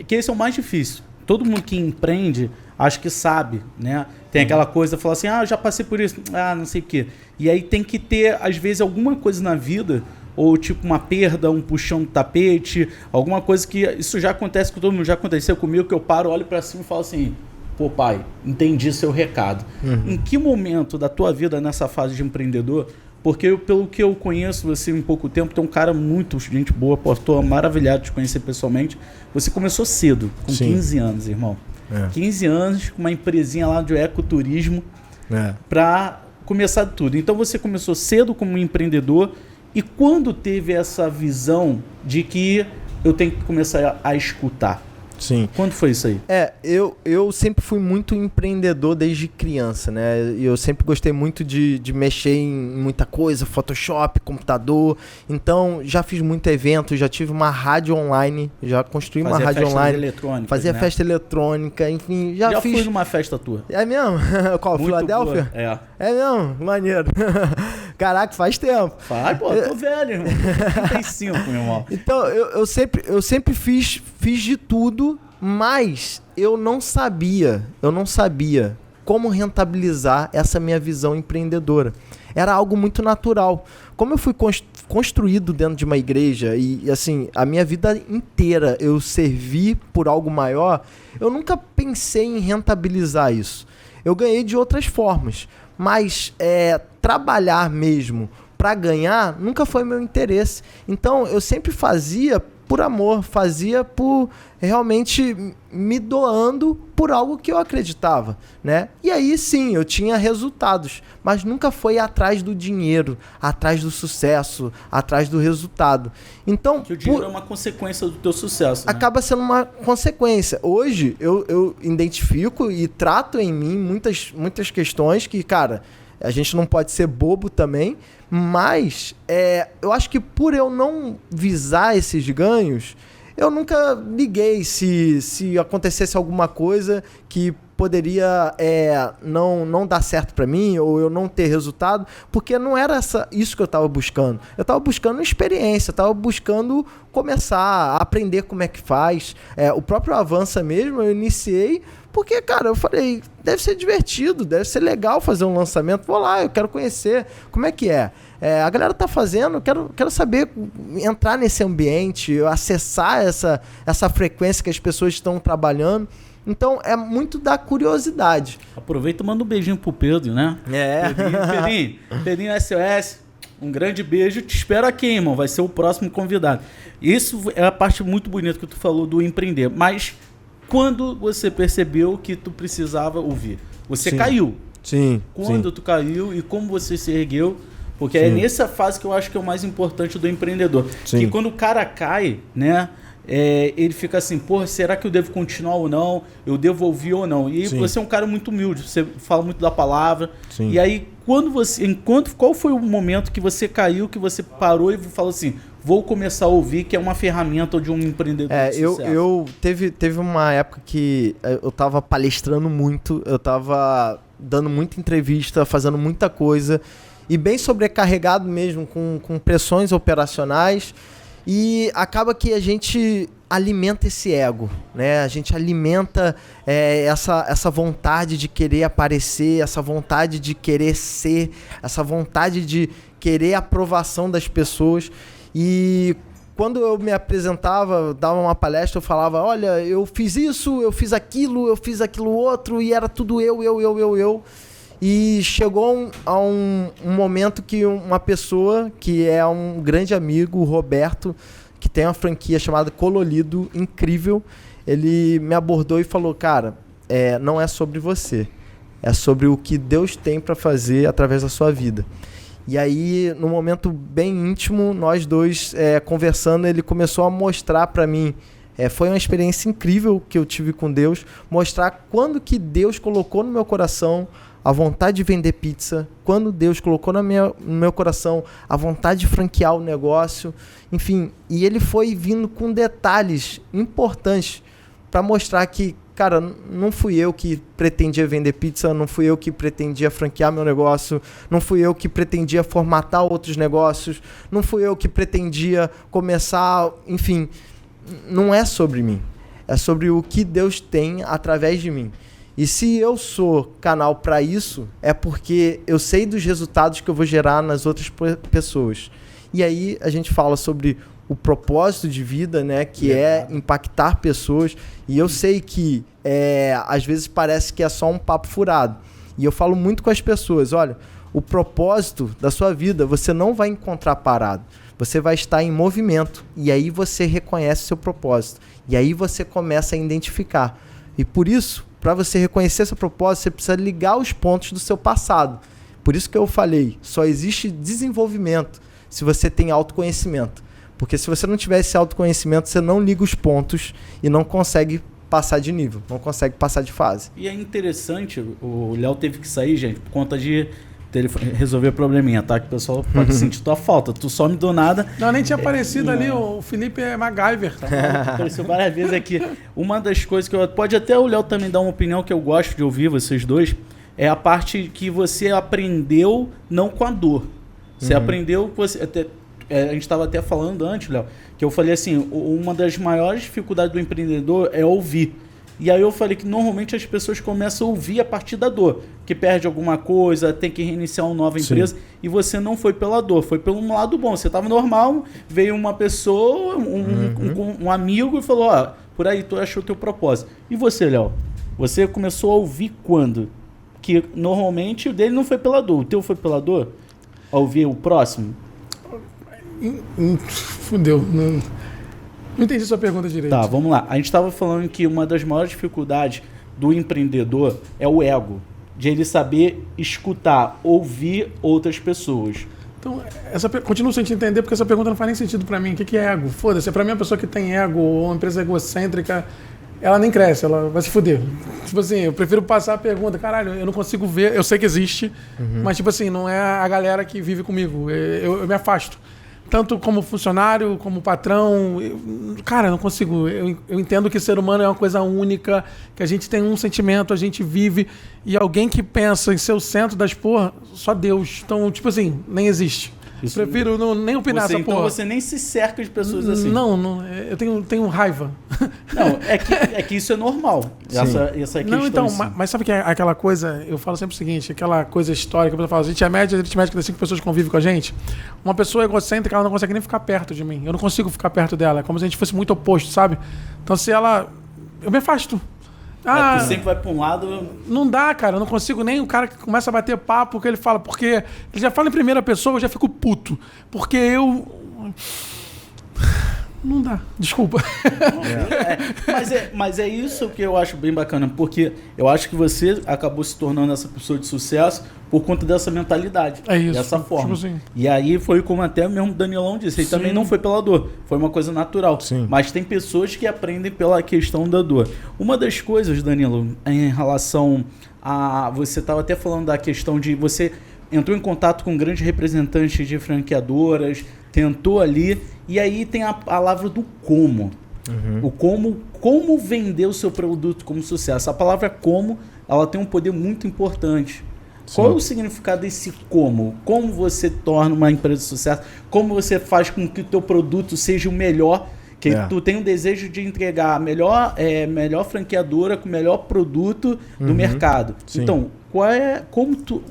Que esse é o mais difícil. Todo mundo que empreende, acho que sabe, né? Tem aquela coisa, fala assim, eu já passei por isso, não sei o quê. E aí tem que ter, às vezes, alguma coisa na vida, ou tipo uma perda, um puxão do tapete, alguma coisa que... Isso já acontece com todo mundo, já aconteceu comigo, que eu paro, olho pra cima e falo assim, pô, pai, entendi seu recado. Em que momento da tua vida, nessa fase de empreendedor... Porque pelo que eu conheço você em pouco tempo, tem um cara muito gente boa, estou maravilhado de te conhecer pessoalmente. Você começou cedo, com 15 anos, irmão. 15 anos, com uma empresinha lá de ecoturismo, para começar tudo. Então você começou cedo como empreendedor, e quando teve essa visão de que eu tenho que começar a escutar? Sim. Quando foi isso aí? Eu sempre fui muito empreendedor desde criança, né? Eu sempre gostei muito de mexer em muita coisa, Photoshop, computador. Então, já fiz muito evento, já tive uma rádio online, já construí uma rádio online. Fazia festa eletrônica, enfim. Já fiz... fui numa festa tua. É mesmo? Qual? Muito Filadélfia? Boa. É mesmo? Maneiro. Caraca, faz tempo. Tô velho, irmão. 35, meu irmão. Então, eu sempre fiz de tudo, mas eu não sabia como rentabilizar essa minha visão empreendedora. Era algo muito natural. Como eu fui construído dentro de uma igreja e assim, a minha vida inteira eu servi por algo maior, eu nunca pensei em rentabilizar isso. Eu ganhei de outras formas, mas trabalhar mesmo para ganhar nunca foi meu interesse. Então eu sempre fazia por amor, fazia por realmente me doando por algo que eu acreditava, né? E aí sim, eu tinha resultados, mas nunca foi atrás do dinheiro, atrás do sucesso, atrás do resultado. Então, que o dinheiro é uma consequência do teu sucesso, né? Acaba sendo uma consequência. Hoje eu identifico e trato em mim muitas questões que, cara, a gente não pode ser bobo também, mas eu acho que por eu não visar esses ganhos, eu nunca liguei se acontecesse alguma coisa que poderia não dar certo para mim ou eu não ter resultado, porque não era isso que eu estava buscando. Eu estava buscando experiência, estava buscando começar a aprender como é que faz. O próprio Avança mesmo, eu iniciei porque, cara, eu falei, deve ser divertido, deve ser legal fazer um lançamento. Vou lá, eu quero conhecer como é que é. A galera tá fazendo, eu quero saber, entrar nesse ambiente, acessar essa frequência que as pessoas estão trabalhando. Então, é muito da curiosidade. Aproveita e manda um beijinho pro Pedro, né? Pedrinho SOS, um grande beijo. Te espero aqui, irmão, vai ser o próximo convidado. Isso é a parte muito bonita que tu falou do empreender. Mas quando você percebeu que tu precisava ouvir? Você caiu. Sim. Quando tu caiu e como você se ergueu? Porque é nessa fase que eu acho que é o mais importante do empreendedor. Sim. Que quando o cara cai, né? Ele fica assim, porra, será que eu devo continuar ou não? Eu devo ouvir ou não? E você é um cara muito humilde, você fala muito da palavra. Sim. E aí, qual foi o momento que você caiu, que você parou e falou assim, vou começar a ouvir, que é uma ferramenta de um empreendedor de sucesso? Teve uma época que eu tava palestrando muito, eu tava dando muita entrevista, fazendo muita coisa, e bem sobrecarregado mesmo, com pressões operacionais. E acaba que a gente alimenta esse ego, né? A gente alimenta essa vontade de querer aparecer, essa vontade de querer ser, essa vontade de querer a aprovação das pessoas. E quando eu me apresentava, dava uma palestra, eu falava, olha, eu fiz isso, eu fiz aquilo outro, e era tudo eu. E chegou a um momento que uma pessoa que é um grande amigo, o Roberto, que tem uma franquia chamada Colorido, incrível, ele me abordou e falou, cara, não é sobre você, é sobre o que Deus tem para fazer através da sua vida. E aí, num momento bem íntimo, nós dois conversando, ele começou a mostrar para mim, foi uma experiência incrível que eu tive com Deus, mostrar quando que Deus colocou no meu coração a vontade de vender pizza, quando Deus colocou no meu coração a vontade de franquear o negócio, enfim, e ele foi vindo com detalhes importantes para mostrar que, cara, não fui eu que pretendia vender pizza, não fui eu que pretendia franquear meu negócio, não fui eu que pretendia formatar outros negócios, não fui eu que pretendia começar, enfim, não é sobre mim, é sobre o que Deus tem através de mim. E se eu sou canal para isso, é porque eu sei dos resultados que eu vou gerar nas outras pessoas. E aí a gente fala sobre o propósito de vida, né, que é impactar pessoas. E eu sei que às vezes parece que é só um papo furado. E eu falo muito com as pessoas, olha, o propósito da sua vida você não vai encontrar parado. Você vai estar em movimento. E aí você reconhece o seu propósito. E aí você começa a identificar. E por isso, para você reconhecer seu propósito, você precisa ligar os pontos do seu passado. Por isso que eu falei, só existe desenvolvimento se você tem autoconhecimento. Porque se você não tiver esse autoconhecimento, você não liga os pontos e não consegue passar de nível, não consegue passar de fase. E é interessante, o Léo teve que sair, gente, por conta de ele resolver probleminha, tá? Que o pessoal pode sentir tua falta. Tu some do nada. Não, nem tinha aparecido ali. O Felipe é MacGyver. Tá? Apareceu várias vezes aqui. Uma das coisas que pode até o Léo também dar uma opinião que eu gosto de ouvir, vocês dois, é a parte que você aprendeu não com a dor. Você aprendeu... a gente estava até falando antes, Léo, que eu falei assim, uma das maiores dificuldades do empreendedor é ouvir. E aí eu falei que normalmente as pessoas começam a ouvir a partir da dor, que perde alguma coisa, tem que reiniciar uma nova empresa. Sim. E você não foi pela dor, foi pelo lado bom. Você estava normal, veio uma pessoa, um amigo e falou, por aí tu achou o teu propósito. E você, Léo? Você começou a ouvir quando? Que normalmente o dele não foi pela dor, o teu foi pela dor? A ouvir o próximo? Fudeu, não entendi sua pergunta direito. Tá, vamos lá. A gente estava falando que uma das maiores dificuldades do empreendedor é o ego, de ele saber escutar, ouvir outras pessoas. Então, continuo sem te entender, porque essa pergunta não faz nem sentido para mim. O que é ego? Foda-se, pra mim uma pessoa que tem ego ou uma empresa egocêntrica, ela nem cresce, ela vai se fuder. Tipo assim, eu prefiro passar a pergunta, caralho, eu não consigo ver, eu sei que existe, mas tipo assim, não é a galera que vive comigo, eu me afasto. Tanto como funcionário, como patrão. Cara, eu não consigo. Eu entendo que ser humano é uma coisa única, que a gente tem um sentimento, a gente vive, e alguém que pensa em ser o centro das porra, só Deus. Então, tipo assim, nem existe. Isso, prefiro nem opinar essa porra. Então você nem se cerca de pessoas assim. Não, eu tenho raiva. Não, é que isso é normal. Essa questão. Não, então, mas sabe que é aquela coisa, eu falo sempre o seguinte, aquela coisa histórica, eu falo, a gente é média que 5 pessoas que convivem com a gente. Uma pessoa egocêntrica, ela não consegue nem ficar perto de mim. Eu não consigo ficar perto dela. É como se a gente fosse muito oposto, sabe? Então se ela... Eu me afasto. Tu sempre vai pra um lado... Não dá, cara. Eu não consigo nem o cara que começa a bater papo, que ele fala, porque... Ele já fala em primeira pessoa, eu já fico puto. Porque eu... Não dá, desculpa. Mas é isso que eu acho bem bacana, porque eu acho que você acabou se tornando essa pessoa de sucesso por conta dessa mentalidade. É isso. Dessa forma. Tipo assim. E aí foi como até mesmo o Danilão disse, ele também não foi pela dor, foi uma coisa natural. Sim. Mas tem pessoas que aprendem pela questão da dor. Uma das coisas, Danilo, em relação a... Você estava até falando da questão de você entrou em contato com grandes representantes de franqueadoras, tentou ali, e aí tem a palavra do como. O como vender o seu produto como sucesso. A palavra como, ela tem um poder muito importante. Sim. Qual é o significado desse como? Como você torna uma empresa de sucesso? Como você faz com que o teu produto seja o melhor? Que tu tem o desejo de entregar a melhor franqueadora com o melhor produto do mercado. Sim. Então,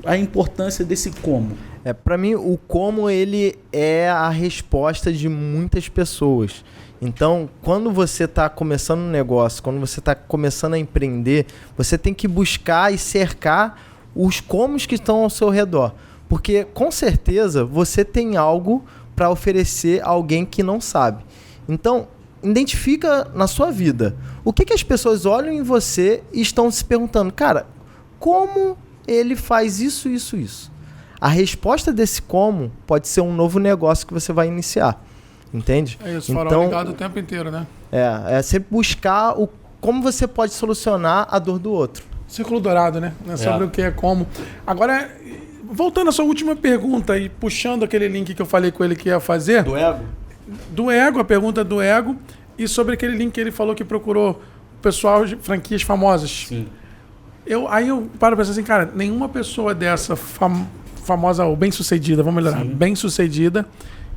a importância desse como? Para mim, o como ele é a resposta de muitas pessoas. Então, quando você está começando um negócio, quando você está começando a empreender, você tem que buscar e cercar os comos que estão ao seu redor. Porque, com certeza, você tem algo para oferecer a alguém que não sabe. Então, identifica na sua vida o que as pessoas olham em você e estão se perguntando, cara, como ele faz isso, isso, isso? A resposta desse como pode ser um novo negócio que você vai iniciar. Entende? É isso, farol ligado o tempo inteiro, né? É sempre buscar como você pode solucionar a dor do outro. Círculo dourado, né? Não é sobre o que é como. Agora, voltando à sua última pergunta e puxando aquele link que eu falei com ele que ia fazer. Do ego? Do ego, a pergunta do ego. E sobre aquele link que ele falou que procurou o pessoal de franquias famosas. Sim. Aí eu paro pra pensar assim, cara, nenhuma pessoa dessa famosa ou bem-sucedida, vamos melhorar, bem-sucedida,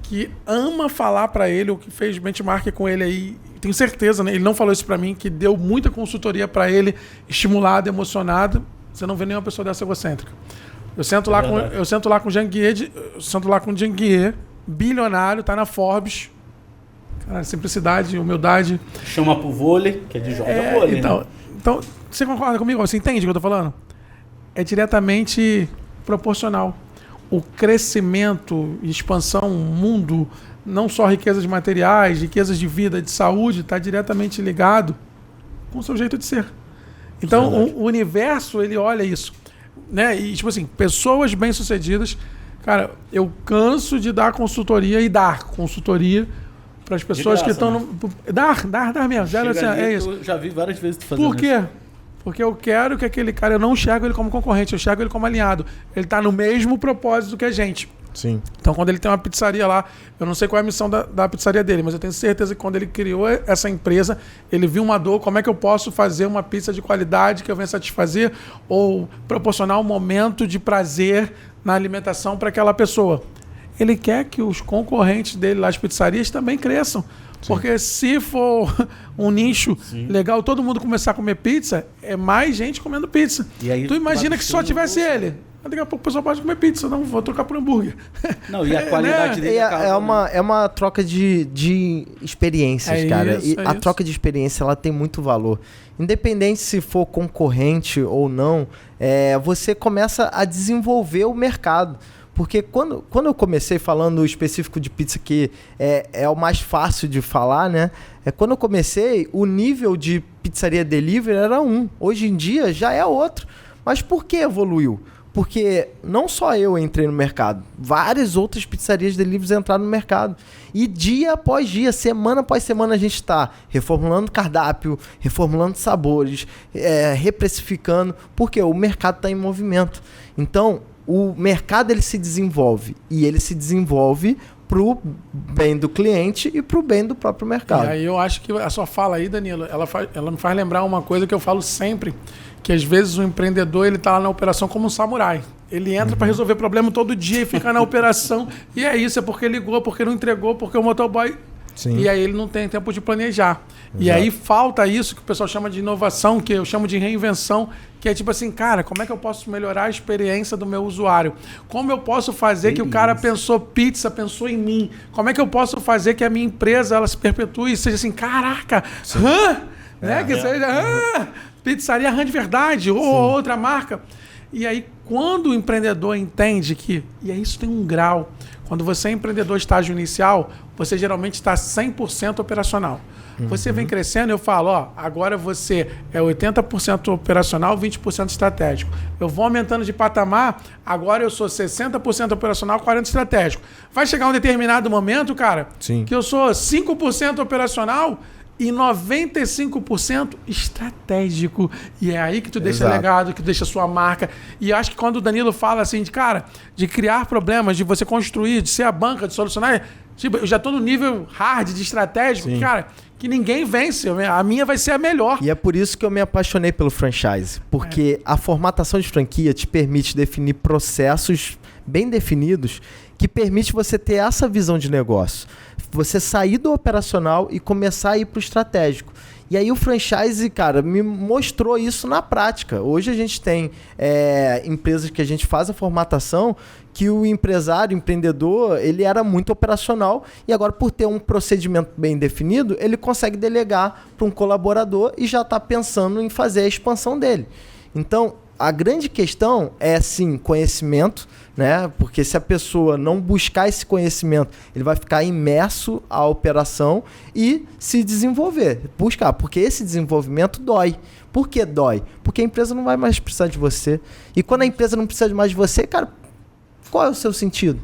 que ama falar pra ele, ou que fez benchmark com ele aí, tenho certeza, né? Ele não falou isso pra mim, que deu muita consultoria pra ele, estimulado, emocionado. Você não vê nenhuma pessoa dessa egocêntrica. Eu sento lá com o Jean Guier, bilionário, tá na Forbes. Cara, simplicidade, humildade. Chama pro vôlei, que é de jogar vôlei. Então, você concorda comigo? Você entende o que eu tô falando? É diretamente proporcional. O crescimento e expansão, o mundo, não só riquezas materiais, riquezas de vida, de saúde, está diretamente ligado com o seu jeito de ser. Então, o universo, ele olha isso. Né? E, tipo assim, pessoas bem-sucedidas... Cara, eu canso de dar consultoria para as pessoas que estão... Né? Dar mesmo. É isso. Eu já vi várias vezes tu fazendo Por quê? Isso. Porque eu quero que aquele cara... Eu não enxergo ele como concorrente, eu enxergo ele como alinhado. Ele está no mesmo propósito que a gente. Sim. Então, quando ele tem uma pizzaria lá, eu não sei qual é a missão da pizzaria dele, mas eu tenho certeza que quando ele criou essa empresa, ele viu uma dor, como é que eu posso fazer uma pizza de qualidade que eu venha satisfazer ou proporcionar um momento de prazer na alimentação para aquela pessoa. Ele quer que os concorrentes dele lá, as pizzarias, também cresçam. Sim. Porque se for um nicho legal, todo mundo começar a comer pizza, é mais gente comendo pizza. E aí, tu imagina que só tivesse ele. Daqui a pouco o pessoal pode comer pizza, não vou trocar por hambúrguer. Não, e a qualidade dele é uma troca de experiências, cara. E a troca de experiência, ela tem muito valor. Independente se for concorrente ou não, você começa a desenvolver o mercado. Porque quando eu comecei falando específico de pizza, que é o mais fácil de falar, né? Quando eu comecei, o nível de pizzaria delivery era um. Hoje em dia já é outro. Mas por que evoluiu? Porque não só eu entrei no mercado, várias outras pizzarias de delivery entraram no mercado. E dia após dia, semana após semana, a gente está reformulando cardápio, reformulando sabores, reprecificando, porque o mercado está em movimento. Então, o mercado ele se desenvolve, e ele se desenvolve para o bem do cliente e para o bem do próprio mercado. E aí eu acho que a sua fala aí, Danilo, ela me faz lembrar uma coisa que eu falo sempre, que às vezes o empreendedor ele tá lá na operação como um samurai. Ele entra para resolver problema todo dia e fica na operação. E é isso, é porque ligou, porque não entregou, porque o motoboy... Sim. E aí ele não tem tempo de planejar. Exato. E aí falta isso que o pessoal chama de inovação, que eu chamo de reinvenção, que é tipo assim, cara, como é que eu posso melhorar a experiência do meu usuário? Como eu posso fazer que o cara pensou pizza, pensou em mim? Como é que eu posso fazer que a minha empresa ela se perpetue e seja assim, caraca, né? Que seja pizzaria Rã de verdade, ou outra marca. E aí, quando o empreendedor entende que... E aí isso tem um grau. Quando você é empreendedor estágio inicial, você geralmente está 100% operacional. Você vem crescendo, eu falo, agora você é 80% operacional, 20% estratégico. Eu vou aumentando de patamar, agora eu sou 60% operacional, 40% estratégico. Vai chegar um determinado momento, cara, que eu sou 5% operacional e 95% estratégico. E é aí que tu deixa legado, que tu deixa sua marca. E acho que quando o Danilo fala assim, de criar problemas, de você construir, de ser a banca, de solucionar, tipo, eu já tô no nível hard de estratégico, cara, que ninguém vence. A minha vai ser a melhor. E é por isso que eu me apaixonei pelo franchise. Porque a formatação de franquia te permite definir processos bem definidos que permite você ter essa visão de negócio. Você sair do operacional e começar a ir para o estratégico. E aí o franchise, cara, me mostrou isso na prática. Hoje a gente tem empresas que a gente faz a formatação que o empresário, o empreendedor, ele era muito operacional e agora por ter um procedimento bem definido, ele consegue delegar para um colaborador e já está pensando em fazer a expansão dele. Então, a grande questão é, sim, conhecimento, né? Porque se a pessoa não buscar esse conhecimento, ele vai ficar imerso à operação e se desenvolver, buscar, porque esse desenvolvimento dói. Por que dói? Porque a empresa não vai mais precisar de você. E quando a empresa não precisa mais de você, cara, qual é o seu sentido?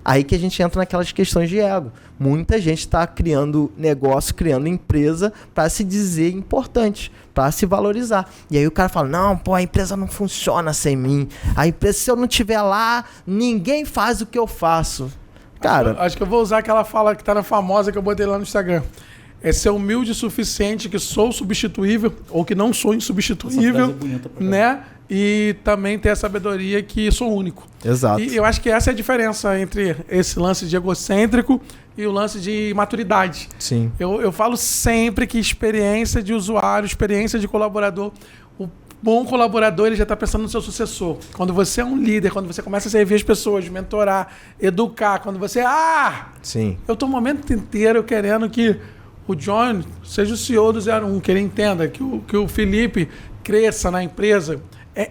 Aí que a gente entra naquelas questões de ego. Muita gente está criando negócio, criando empresa para se dizer importante, para se valorizar. E aí o cara fala, não, pô, a empresa não funciona sem mim. A empresa, se eu não estiver lá, ninguém faz o que eu faço. Cara, acho que eu vou usar aquela fala que tá na famosa que eu botei lá no Instagram. É ser humilde o suficiente que sou substituível ou que não sou insubstituível, né? E também ter a sabedoria que sou único. Exato. E eu acho que essa é a diferença entre esse lance de egocêntrico e o lance de maturidade. Sim. Eu falo sempre que experiência de usuário, experiência de colaborador, o bom colaborador, ele já está pensando no seu sucessor. Quando você é um líder, quando você começa a servir as pessoas, mentorar, educar, quando você... Sim. Eu estou o momento inteiro querendo que o John seja o CEO do 01, que ele entenda, que o Felipe cresça na empresa.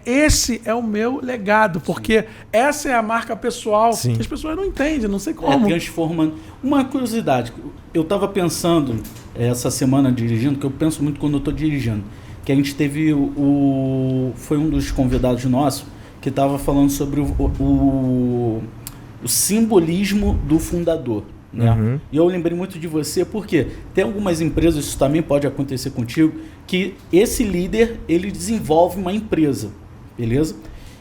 Esse é o meu legado, porque essa é a marca pessoal. Sim. Que as pessoas não entendem, não sei como. Transformando. Uma curiosidade, eu estava pensando essa semana dirigindo, que eu penso muito quando eu estou dirigindo, que a gente teve foi um dos convidados nossos que estava falando sobre o simbolismo do fundador. Né? Uhum. E eu lembrei muito de você porque tem algumas empresas, isso também pode acontecer contigo, que esse líder, ele desenvolve uma empresa, beleza?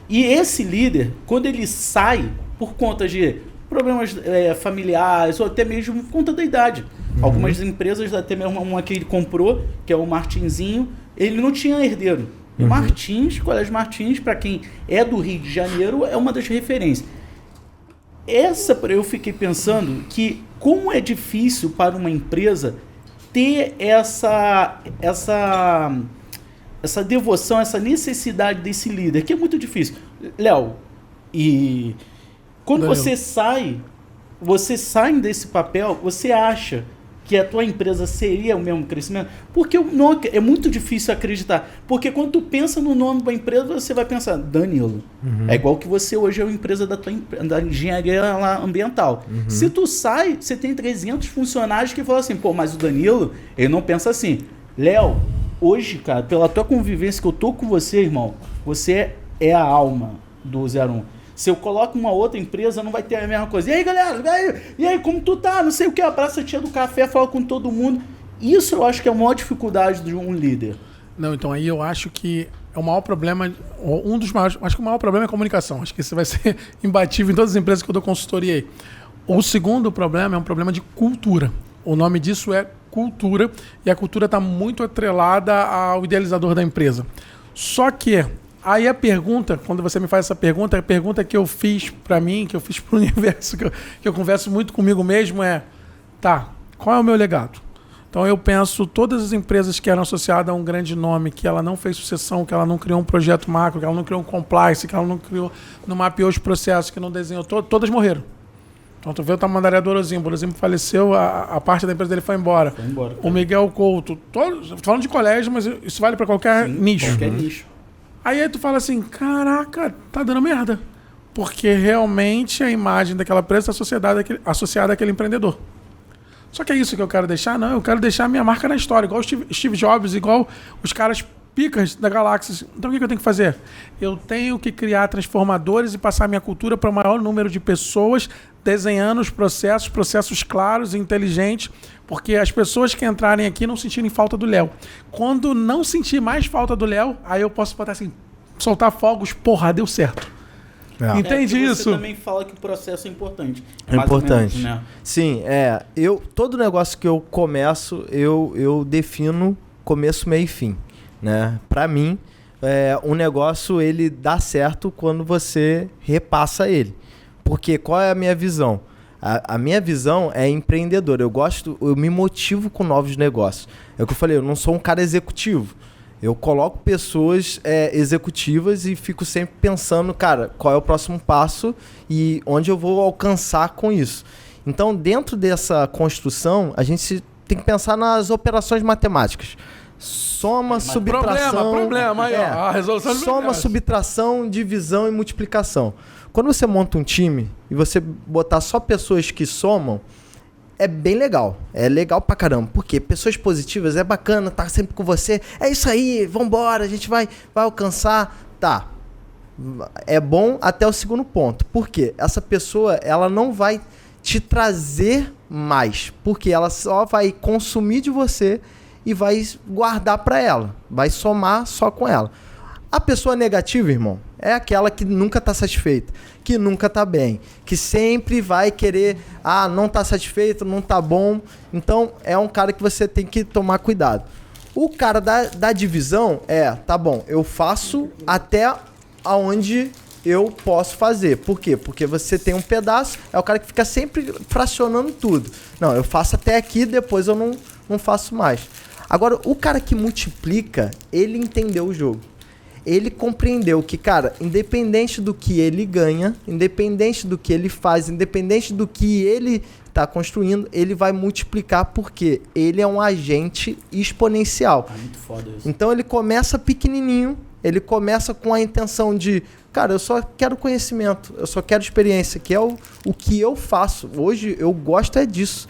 E esse líder, quando ele sai por conta de problemas familiares ou até mesmo por conta da idade, algumas empresas, até mesmo uma que ele comprou, que é o Martinzinho, ele não tinha herdeiro. E Martins, Colégio Martins, para quem é do Rio de Janeiro, é uma das referências. Eu fiquei pensando que como é difícil para uma empresa ter essa devoção, essa necessidade desse líder, que é muito difícil. Léo, e quando você sai desse papel, você acha que a tua empresa seria o mesmo crescimento? Porque é muito difícil acreditar. Porque quando tu pensa no nome da empresa, você vai pensar, Danilo. É igual que você hoje é uma empresa da engenharia ambiental. Se tu sai, você tem 300 funcionários que falam assim, pô, mas o Danilo, ele não pensa assim. Léo, hoje, cara, pela tua convivência que eu tô com você, irmão, você é a alma do 01. Se eu coloco uma outra empresa, não vai ter a mesma coisa. E aí, galera? E aí, como tu tá? Não sei o que, abraça a tia do café, fala com todo mundo. Isso eu acho que é a maior dificuldade de um líder. Não, então aí eu acho que é o maior problema, um dos maiores, acho que o maior problema é a comunicação. Acho que isso vai ser imbatível em todas as empresas que eu dou consultoria aí. O segundo problema é um problema de cultura. O nome disso é cultura, e a cultura está muito atrelada ao idealizador da empresa. Só que aí a pergunta, quando você me faz essa pergunta, a pergunta que eu fiz para mim, que eu fiz para o universo, que eu converso muito comigo mesmo é, tá, qual é o meu legado? Então eu penso, todas as empresas que eram associadas a um grande nome, que ela não fez sucessão, que ela não criou um projeto macro, que ela não criou um compliance, que ela não criou, não mapeou os processos, que não desenhou, todas morreram. Então tu vê o Tamandaré do Orozimbo. O Orozimbo faleceu, a parte da empresa dele foi embora. O Miguel Couto, tô falando de colégio, mas isso vale para qualquer nicho. Qualquer nicho. Aí tu fala assim, caraca, tá dando merda. Porque realmente a imagem daquela empresa está associada àquele empreendedor. Só que é isso que eu quero deixar? Não, eu quero deixar a minha marca na história, igual o Steve Jobs, igual os caras picas da galáxia. Então o que eu tenho que fazer? Eu tenho que criar transformadores e passar a minha cultura para o maior número de pessoas, desenhando os processos claros e inteligentes, porque as pessoas que entrarem aqui não sentirem falta do Léo. Quando não sentir mais falta do Léo, aí eu posso botar assim, soltar fogos, porra, deu certo. Entende isso? Você também fala que o processo é importante. É importante. Menos, né? Sim, todo negócio que eu começo, eu defino começo, meio e fim. Né? Para mim, um negócio ele dá certo quando você repassa ele. Porque qual é a minha visão? A minha visão é empreendedora. Eu me motivo com novos negócios. É o que eu falei, eu não sou um cara executivo. Eu coloco pessoas executivas e fico sempre pensando, cara, qual é o próximo passo e onde eu vou alcançar com isso. Então, dentro dessa construção, a gente tem que pensar nas operações matemáticas. Soma, subtração... Problema. Aí, ó, a resolução soma, subtração, divisão e multiplicação. Quando você monta um time e você botar só pessoas que somam, é bem legal. É legal pra caramba. Porque pessoas positivas é bacana, tá sempre com você. É isso aí, vambora, a gente vai alcançar. Tá. É bom até o segundo ponto. Por quê? Essa pessoa, ela não vai te trazer mais. Porque ela só vai consumir de você e vai guardar pra ela. Vai somar só com ela. A pessoa negativa, irmão, é aquela que nunca tá satisfeita, que nunca tá bem, que sempre vai querer, não tá satisfeito, não tá bom. Então, é um cara que você tem que tomar cuidado. O cara da divisão tá bom, eu faço até aonde eu posso fazer. Por quê? Porque você tem um pedaço, é o cara que fica sempre fracionando tudo. Não, eu faço até aqui, depois eu não faço mais. Agora, o cara que multiplica, ele entendeu o jogo. Ele compreendeu que, cara, independente do que ele ganha, independente do que ele faz, independente do que ele está construindo, ele vai multiplicar porque ele é um agente exponencial. É muito foda isso. Então ele começa pequenininho, ele começa com a intenção de, cara, eu só quero conhecimento, eu só quero experiência, que é o que eu faço. Hoje eu gosto disso.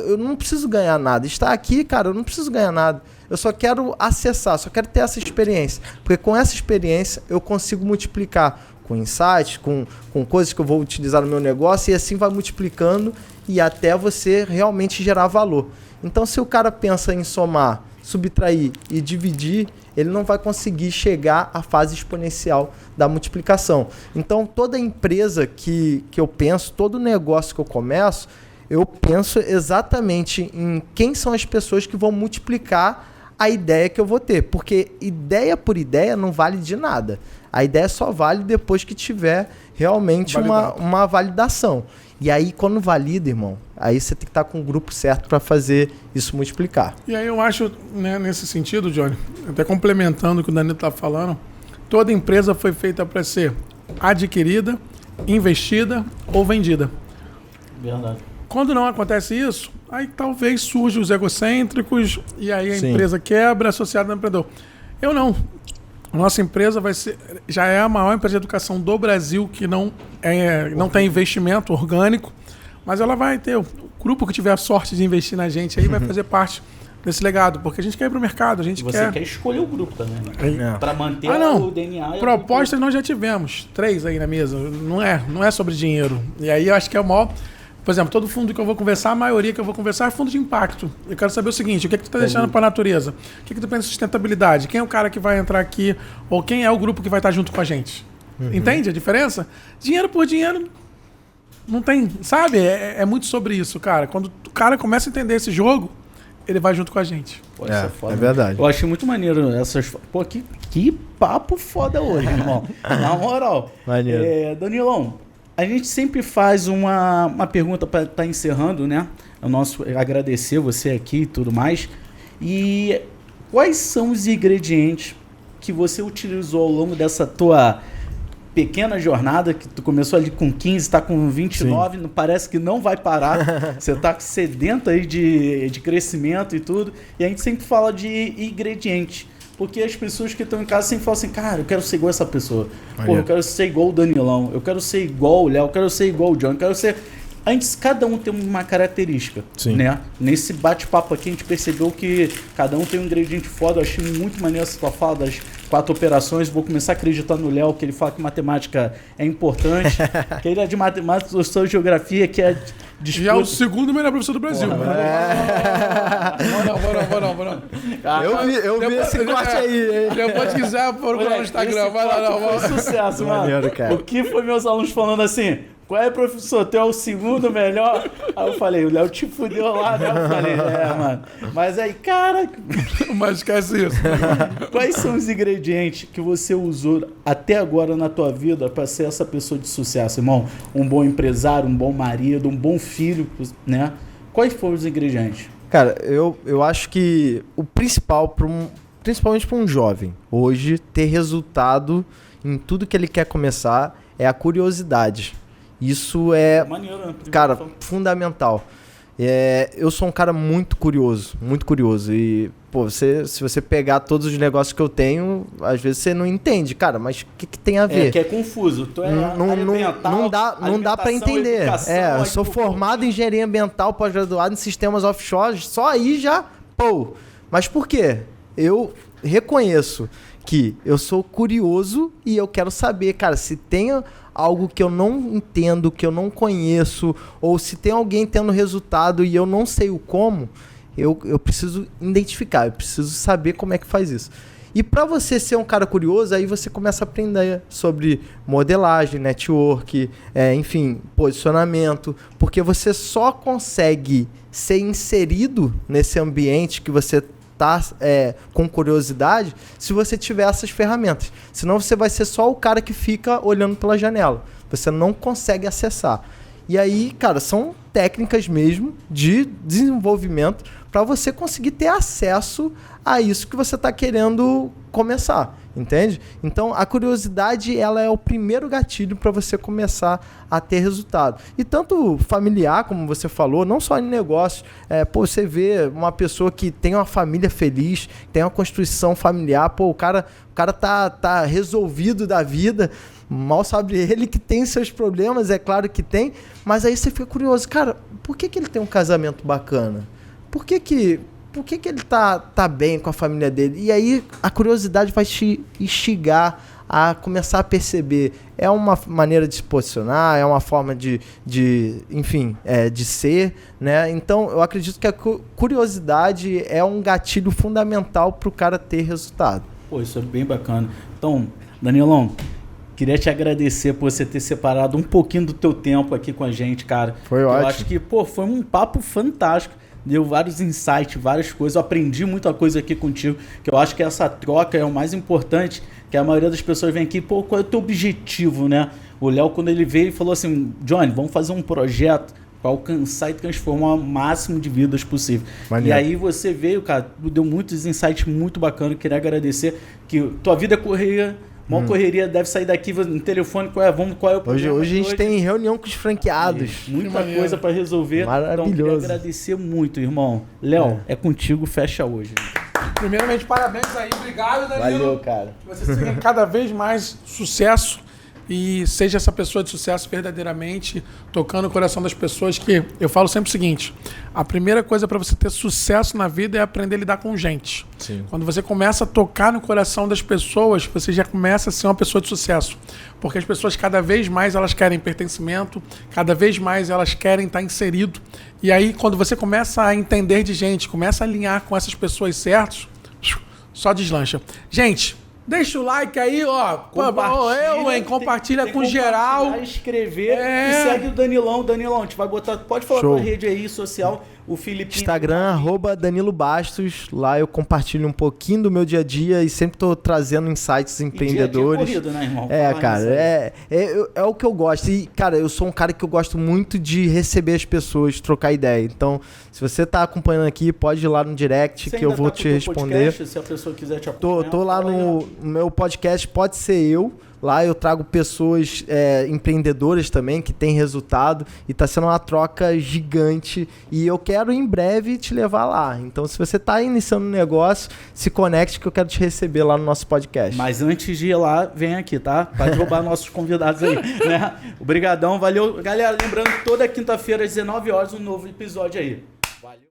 Eu não preciso ganhar nada. Estar aqui, cara, eu não preciso ganhar nada. Eu só quero acessar, só quero ter essa experiência. Porque com essa experiência eu consigo multiplicar com insights, com coisas que eu vou utilizar no meu negócio e assim vai multiplicando e até você realmente gerar valor. Então se o cara pensa em somar, subtrair e dividir, ele não vai conseguir chegar à fase exponencial da multiplicação. Então toda empresa que eu penso, todo negócio que eu começo, eu penso exatamente em quem são as pessoas que vão multiplicar a ideia que eu vou ter. Porque ideia por ideia não vale de nada. A ideia só vale depois que tiver realmente uma validação. E aí, quando valida, irmão, aí você tem que estar com o grupo certo para fazer isso multiplicar. E aí eu acho, né, nesse sentido, Johnny, até complementando o que o Danilo está falando, toda empresa foi feita para ser adquirida, investida ou vendida. Verdade. Quando não acontece isso, aí talvez surjam os egocêntricos e aí a empresa quebra, associada ao empreendedor. Eu não. Nossa empresa já é a maior empresa de educação do Brasil que não tem investimento orgânico, mas ela vai ter, o grupo que tiver a sorte de investir na gente aí vai fazer parte desse legado, porque a gente quer ir para o mercado, a gente Você quer escolher o grupo também, né? Para manter o DNA. Propostas nós já tivemos, 3 aí na mesa, não é sobre dinheiro. E aí eu acho que é o maior... Por exemplo, todo fundo que eu vou conversar, a maioria que eu vou conversar é fundo de impacto. Eu quero saber o seguinte, o que é que tu está deixando para a natureza? O que é que tu pensa em sustentabilidade? Quem é o cara que vai entrar aqui? Ou quem é o grupo que vai estar junto com a gente? Entende a diferença? Dinheiro por dinheiro não tem, sabe? É muito sobre isso, cara. Quando o cara começa a entender esse jogo, ele vai junto com a gente. Pô, isso é foda, verdade. Eu achei muito maneiro essas... Pô, que papo foda hoje, irmão. Na moral. Maneiro. Danilão, a gente sempre faz uma pergunta para estar encerrando, né? O nosso agradecer você aqui e tudo mais. E quais são os ingredientes que você utilizou ao longo dessa tua pequena jornada, que tu começou ali com 15, está com 29, não parece que não vai parar. Você está sedento aí de crescimento e tudo. E a gente sempre fala de ingredientes. Porque as pessoas que estão em casa sempre falam assim, cara, eu quero ser igual essa pessoa. Pô, eu quero ser igual o Danilão, eu quero ser igual o Léo, eu quero ser igual o John, eu quero ser... Antes, cada um tem uma característica, né? Nesse bate-papo aqui, a gente percebeu que cada um tem um ingrediente foda. Eu achei muito maneiro essa tua fala das 4 operações. Vou começar a acreditar no Léo, que ele fala que matemática é importante. Que ele é de matemática, gostou de geografia, que é... Já é o segundo melhor professor do Brasil. Vou não. Eu vi esse corte aí, hein? Depois quiser procurar no Instagram. Vai lá, foi sucesso, mano. Maneiro, cara. O que foi meus alunos falando assim... Qual é, professor? Tu é o segundo melhor? Aí eu falei, o Léo te fudeu lá, né? Eu falei, mano. Mas aí, cara... Mas esquece isso. Quais são os ingredientes que você usou até agora na tua vida para ser essa pessoa de sucesso, irmão? Um bom empresário, um bom marido, um bom filho, né? Quais foram os ingredientes? Cara, eu acho que o principal, principalmente para um jovem, hoje, ter resultado em tudo que ele quer começar é a curiosidade. Isso é, maneiro, né? Cara, fundamental. Eu sou um cara muito curioso. E, pô, se você pegar todos os negócios que eu tenho, às vezes você não entende, cara, mas o que tem a ver? Que é confuso. Tu é não dá pra entender. Eu sou formado em engenharia ambiental, pós-graduado em sistemas offshore, só aí já, pô. Mas por quê? Eu reconheço que eu sou curioso e eu quero saber, cara, se tem algo que eu não entendo, que eu não conheço, ou se tem alguém tendo resultado e eu não sei o como, eu preciso identificar, eu preciso saber como é que faz isso. E para você ser um cara curioso, aí você começa a aprender sobre modelagem, network, enfim, posicionamento, porque você só consegue ser inserido nesse ambiente que você com curiosidade, se você tiver essas ferramentas. Senão você vai ser só o cara que fica olhando pela janela. Você não consegue acessar. E aí, cara, são técnicas mesmo de desenvolvimento para você conseguir ter acesso a isso que você está querendo começar, entende? Então, a curiosidade, ela é o primeiro gatilho para você começar a ter resultado. E tanto familiar, como você falou, não só em negócio, você vê uma pessoa que tem uma família feliz, tem uma constituição familiar, o cara tá resolvido da vida, mal sabe ele que tem seus problemas, é claro que tem, mas aí você fica curioso, cara, por que ele tem um casamento bacana? Por que ele tá bem com a família dele? E aí a curiosidade vai te instigar a começar a perceber. É uma maneira de se posicionar, é uma forma de ser, né? Então eu acredito que a curiosidade é um gatilho fundamental para o cara ter resultado. Pô, isso é bem bacana. Então, Danilão, queria te agradecer por você ter separado um pouquinho do teu tempo aqui com a gente, cara. Foi ótimo. Eu acho que, foi um papo fantástico. Deu vários insights, várias coisas. Eu aprendi muita coisa aqui contigo, que eu acho que essa troca é o mais importante, que a maioria das pessoas vem aqui, qual é o teu objetivo, né? O Léo, quando ele veio, falou assim, Johnny, vamos fazer um projeto para alcançar e transformar o máximo de vidas possível. Maneiro. E aí você veio, cara, deu muitos insights muito bacanas. Queria agradecer que tua vida correria. Mó correria, deve sair daqui no telefone, qual é o problema? Hoje a gente tem reunião com os franqueados. Muita coisa para resolver. Maravilhoso. Então, queria agradecer muito, irmão. Léo, é contigo, fecha hoje. Primeiramente, parabéns aí. Obrigado, Danilo. Valeu, cara. Que você tenha cada vez mais sucesso e seja essa pessoa de sucesso verdadeiramente, tocando o coração das pessoas, que eu falo sempre o seguinte, a primeira coisa para você ter sucesso na vida é aprender a lidar com gente. Sim. Quando você começa a tocar no coração das pessoas, você já começa a ser uma pessoa de sucesso. Porque as pessoas cada vez mais elas querem pertencimento, cada vez mais elas querem estar inserido. E aí quando você começa a entender de gente, começa a alinhar com essas pessoas certas, só deslancha. Gente, deixa o like aí, ó. Compartilha com geral. Escrever e segue o Danilão. Danilão, a gente vai botar. Pode falar com a rede aí social. O Felipe. Instagram, @DaniloBastos. Lá eu compartilho um pouquinho do meu dia a dia e sempre tô trazendo insights empreendedores. Dia corrido, né, irmão? Cara, é o que eu gosto. E, cara, eu sou um cara que eu gosto muito de receber as pessoas, trocar ideia. Então, se você tá acompanhando aqui, pode ir lá no direct que eu vou te responder. Podcast, se a pessoa quiser te acompanhar. Tô lá no meu podcast, pode ser eu. Lá eu trago pessoas empreendedoras também, que têm resultado, e tá sendo uma troca gigante, e eu quero em breve te levar lá. Então, se você tá iniciando um negócio, se conecte que eu quero te receber lá no nosso podcast. Mas antes de ir lá, vem aqui, tá? Pra derrubar nossos convidados aí, né? Obrigadão, valeu. Galera, lembrando que toda quinta-feira às 19 horas um novo episódio aí. Valeu.